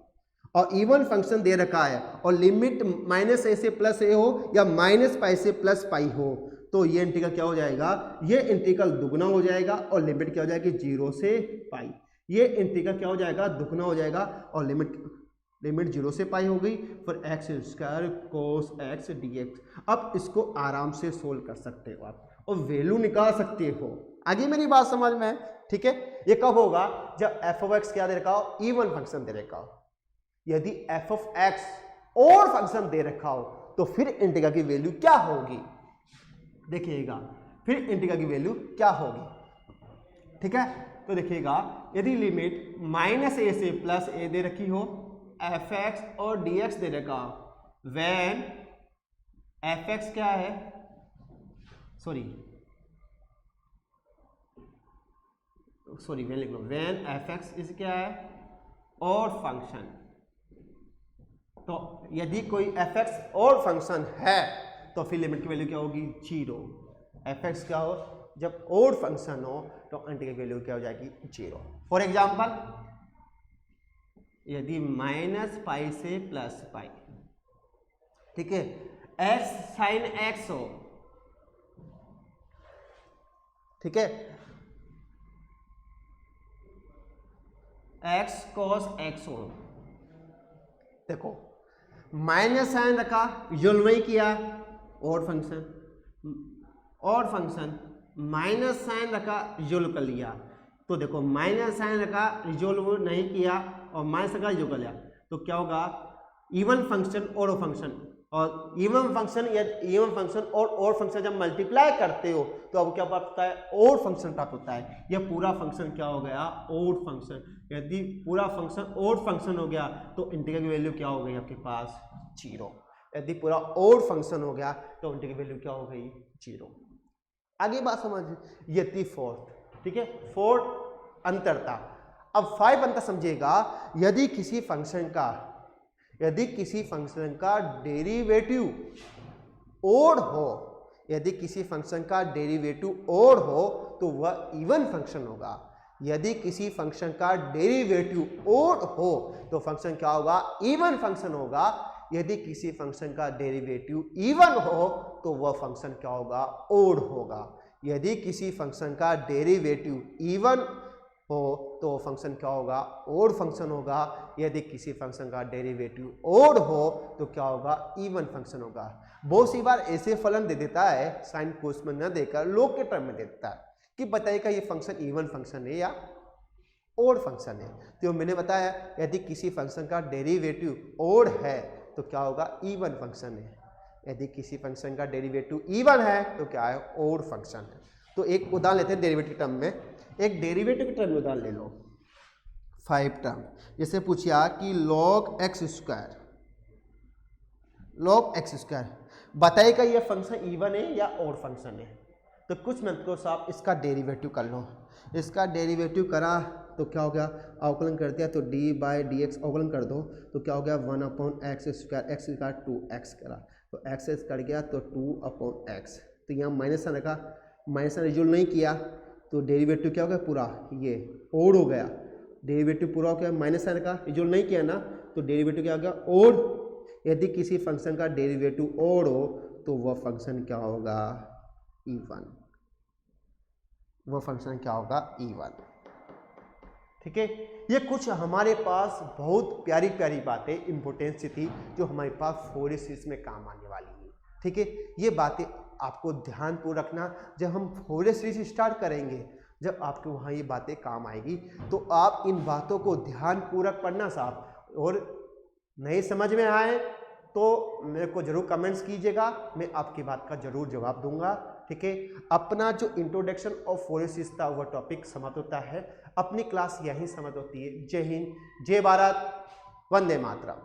और इवन फंक्शन दे रखा है और लिमिट माइनस ए से प्लस ए हो या माइनस पाई से प्लस पाई हो, तो ये इंटीग्रल क्या हो जाएगा, ये इंटीग्रल दुगना हो जाएगा और लिमिट क्या हो जाएगी, 0 से पाई। ये इंटीग्रल क्या हो जाएगा, दुगना हो जाएगा और लिमिट 0 से पाई हो गई, फिर x square cos x D x. अब इसको आराम से सोल्व कर सकते हो आप और वैल्यू निकाल सकते हो। आगे मेरी बात समझ में है। ठीक है, ये कब होगा, जब एफ ऑफ एक्स क्या दे रखा हो, इवन फंक्शन दे रखा हो। यदि एफ ऑफ एक्स और फंक्शन दे रखा हो तो फिर इंटीग्रल की वैल्यू क्या होगी, देखिएगा, फिर इंटीग्रल की वैल्यू क्या होगी। ठीक है, तो देखिएगा, यदि लिमिट माइनस ए से प्लस ए दे रखी हो, एफ एक्स और डी एक्स दे रखा, व्हेन एफ एक्स क्या है, वेन लिख लो, वेन एफ एक्स इज क्या है, और फंक्शन। तो यदि कोई एफ एक्स और फंक्शन है तो फिर लिमिट की वैल्यू क्या होगी, 0। एफ एक्स क्या हो, जब और फंक्शन हो तो इंटीग्रल की वैल्यू क्या हो जाएगी, 0। फॉर एग्जाम्पल, यदि -π से +π, ठीक है, x sin x हो, ठीक है, x cos x हो, देखो माइनस साइन रखा, यूल नहीं किया, और फंक्शन माइनस साइन रखा, यूल कर लिया। तो देखो माइनस साइन रखा, रिजोल्व नहीं किया, और माइनस रखा, रिजोल्व कर लिया, तो क्या होगा, इवन फंक्शन और फंक्शन, और इवन फंक्शन और फंक्शन जब मल्टीप्लाई करते हो तो अब क्या प्राप्त होता है, और फंक्शन प्राप्त होता है। यह पूरा फंक्शन क्या हो गया, और फंक्शन। यदि पूरा फंक्शन और फंक्शन हो गया तो इंटीग्रल की वैल्यू क्या हो गई आपके पास, 0। यदि पूरा और फंक्शन हो गया तो इंटीग्रल की वैल्यू क्या हो गई, 0। आगे बात समझिए, ये थी फोर्थ, ठीक है, फोर्थ अंतरता। अब 5 अंतर समझिएगा, यदि किसी फंक्शन का डेरिवेटिव ओड हो, यदि किसी फंक्शन का डेरिवेटिव ओड हो तो वह इवन फंक्शन होगा। यदि किसी फंक्शन का डेरिवेटिव ओड हो तो फंक्शन क्या होगा, इवन फंक्शन होगा। यदि किसी फंक्शन का डेरिवेटिव इवन हो तो वह फंक्शन क्या होगा, ओड होगा। यदि किसी फंक्शन का डेरिवेटिव इवन हो तो फंक्शन क्या होगा, ओड फंक्शन होगा। यदि किसी फंक्शन का डेरिवेटिव ओड हो तो क्या होगा, इवन फंक्शन होगा। बहुत सी बार ऐसे फलन दे देता है, साइन कोस में न देकर लोग के टर्म में देता है कि बताइएगा ये फंक्शन इवन फंक्शन है या ओड फंक्शन है। तो मैंने बताया, यदि किसी फंक्शन का डेरिवेटिव ओड है तो क्या होगा, इवन फंक्शन है। यदि किसी फंक्शन का डेरिवेटिव इवन है तो क्या है, ओड फंक्शन है। तो एक उदाहरण लेते हैं डेरिवेटिव के टर्म में, एक डेरिवेटिव के टर्म में उदाहरण ले लो, 5 टर्म। जैसे पूछिया कि log x स्क्वायर, बताइएगा ये फंक्शन इवन है या ओड फंक्शन है। तो कुछ मिनट को आप इसका डेरिवेटिव कर लो। इसका डेरिवेटिव करा तो क्या हो गया, अवकलन कर दिया तो d/dx अवकलन कर दो तो क्या हो गया, 1/x स्क्वायर, x का 2x करा तो x कर गया तो 2/x। तो यहाँ माइनस साइन रखा, माइनस साइन रिजोल्व नहीं किया तो डेरिवेटिव क्या हो गया, पूरा ये ओड हो गया। डेरिवेटिव पूरा हो गया, माइनस साइन का रिजोल्व नहीं किया ना तो डेरिवेटिव क्या हो गया, ओड। यदि किसी फंक्शन का डेरिवेटिव ओड हो तो वह फंक्शन क्या होगा, इवन। वह फंक्शन क्या होगा, इवन। ठीक है, ये कुछ हमारे पास बहुत प्यारी प्यारी बातें इंपॉर्टेंट सी थी जो हमारे पास फोरियर सीरीज में काम आने वाली है। ठीक है, ये बातें आपको ध्यानपूर्वक रखना। जब हम फोरियर सीरीज स्टार्ट करेंगे, जब आपको वहाँ ये बातें काम आएगी तो आप इन बातों को ध्यानपूर्वक पढ़ना साहब। और नहीं समझ में आए तो मेरे को जरूर कमेंट्स कीजिएगा, मैं आपकी बात का जरूर जवाब दूंगा। ठीक है, अपना जो इंट्रोडक्शन ऑफ फोरियर सीरीज था वह टॉपिक समाप्त होता है। अपनी क्लास यहीं समाप्त होती है। जय हिंद, जय भारत, वंदे मातरम।